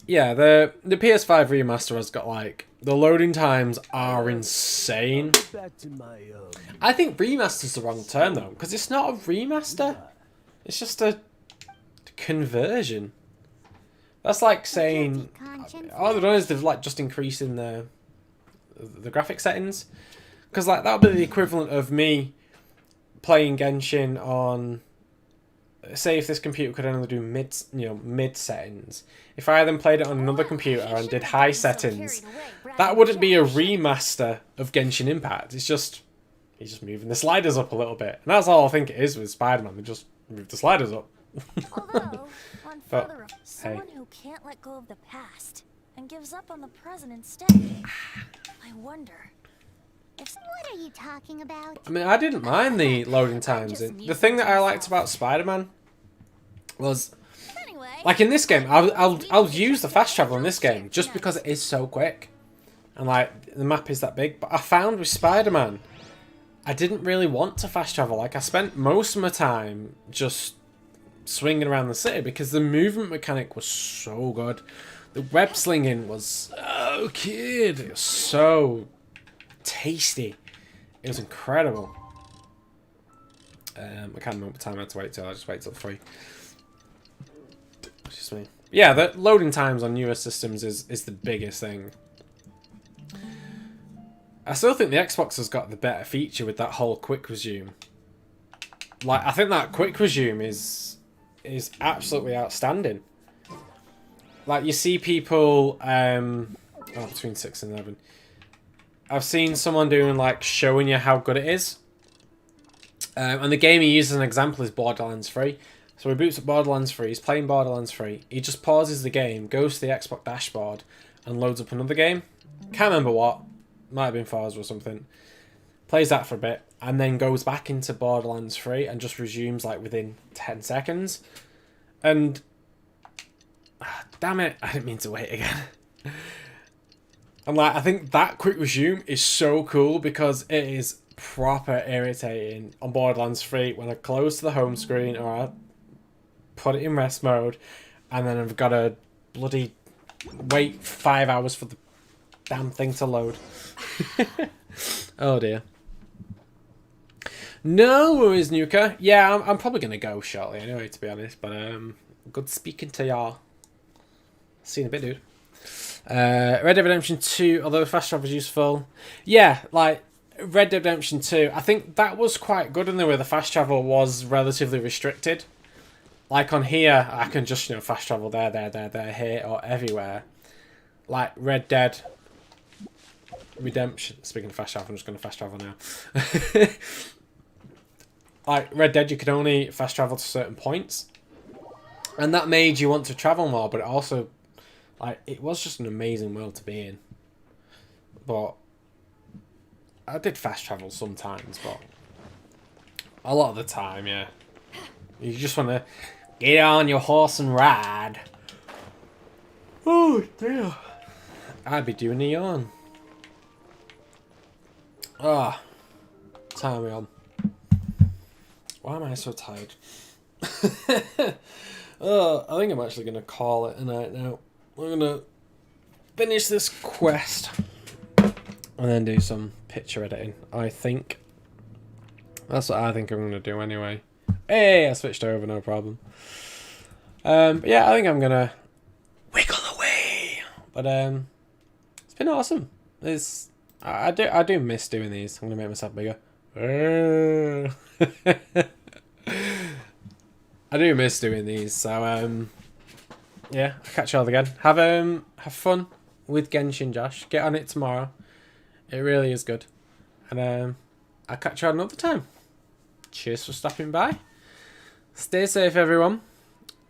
Yeah, the PS5 remaster has got, like, the loading times are insane. I think remaster's the wrong term though, because it's not a remaster. It's just a conversion. That's like saying all they've done is they've, like, just increasing the graphic settings, because, like, that would be the equivalent of me playing Genshin on say if this computer could only do mid settings, if I then played it on another computer and did high settings, that wouldn't be a remaster of Genshin Impact. It's just he's just moving the sliders up a little bit, and that's all I think it is with Spider-Man. They just move the sliders up. Although, on But, further, hey. someone who can't let go of the past and gives up on the present instead. I wonder if What are you talking about? I mean, I didn't mind the loading times. The thing that I liked about Spider-Man was, anyway. like in this game, I'll use the fast travel in this game just because it is so quick, and like the map is that big. But I found with Spider-Man, I didn't really want to fast travel. Like I spent most of my time just swinging around the city because the movement mechanic was so good. The web slinging was so good. It was so tasty. It was incredible. I can't remember what time I had to wait till. I just wait till 3. It's just me. Yeah, the loading times on newer systems is the biggest thing. I still think the Xbox has got the better feature with that whole quick resume. Like, I think that quick resume is absolutely outstanding. Like, you see people between 6 and 11. I've seen someone doing, like, showing you how good it is. And the game he uses as an example is Borderlands 3. So he boots up Borderlands 3, he's playing Borderlands 3. He just pauses the game, goes to the Xbox dashboard, and loads up another game. Can't remember what. Might have been Forza or something. Plays that for a bit, and then goes back into Borderlands 3 and just resumes, like, within 10 seconds. And... damn it, I didn't mean to wait again. And like, I think that quick resume is so cool because it is proper irritating on Borderlands 3 when I close to the home screen or I put it in rest mode and then I've got to bloody wait 5 hours for the damn thing to load. Oh dear. No worries, Nuka. Yeah, I'm probably going to go shortly anyway, to be honest. But good speaking to y'all. See you in a bit, dude. Red Dead Redemption 2, although fast travel is useful. Yeah, like, Red Dead Redemption 2, I think that was quite good in the way the fast travel was relatively restricted. Like, on here, I can just, fast travel there, here, or everywhere. Like, Red Dead Redemption. Speaking of fast travel, I'm just going to fast travel now. Like, Red Dead, you could only fast travel to certain points. And that made you want to travel more, but it also... like, it was just an amazing world to be in. But I did fast travel sometimes, but a lot of the time, yeah. You just want to get on your horse and ride. Oh, dear. I'd be doing a yawn. Ah. Time me on. Why am I so tired? Oh, I think I'm actually going to call it a night now. We're going to finish this quest and then do some picture editing, I think. That's what I think I'm going to do anyway. Hey, I switched over, no problem. But yeah, I think I'm going to wiggle away. But it's been awesome. I do miss doing these. I'm going to make myself bigger. I do miss doing these, so yeah, I'll catch you all again. Have fun with Genshin, Josh. Get on it tomorrow. It really is good. And I'll catch you another time. Cheers for stopping by. Stay safe, everyone.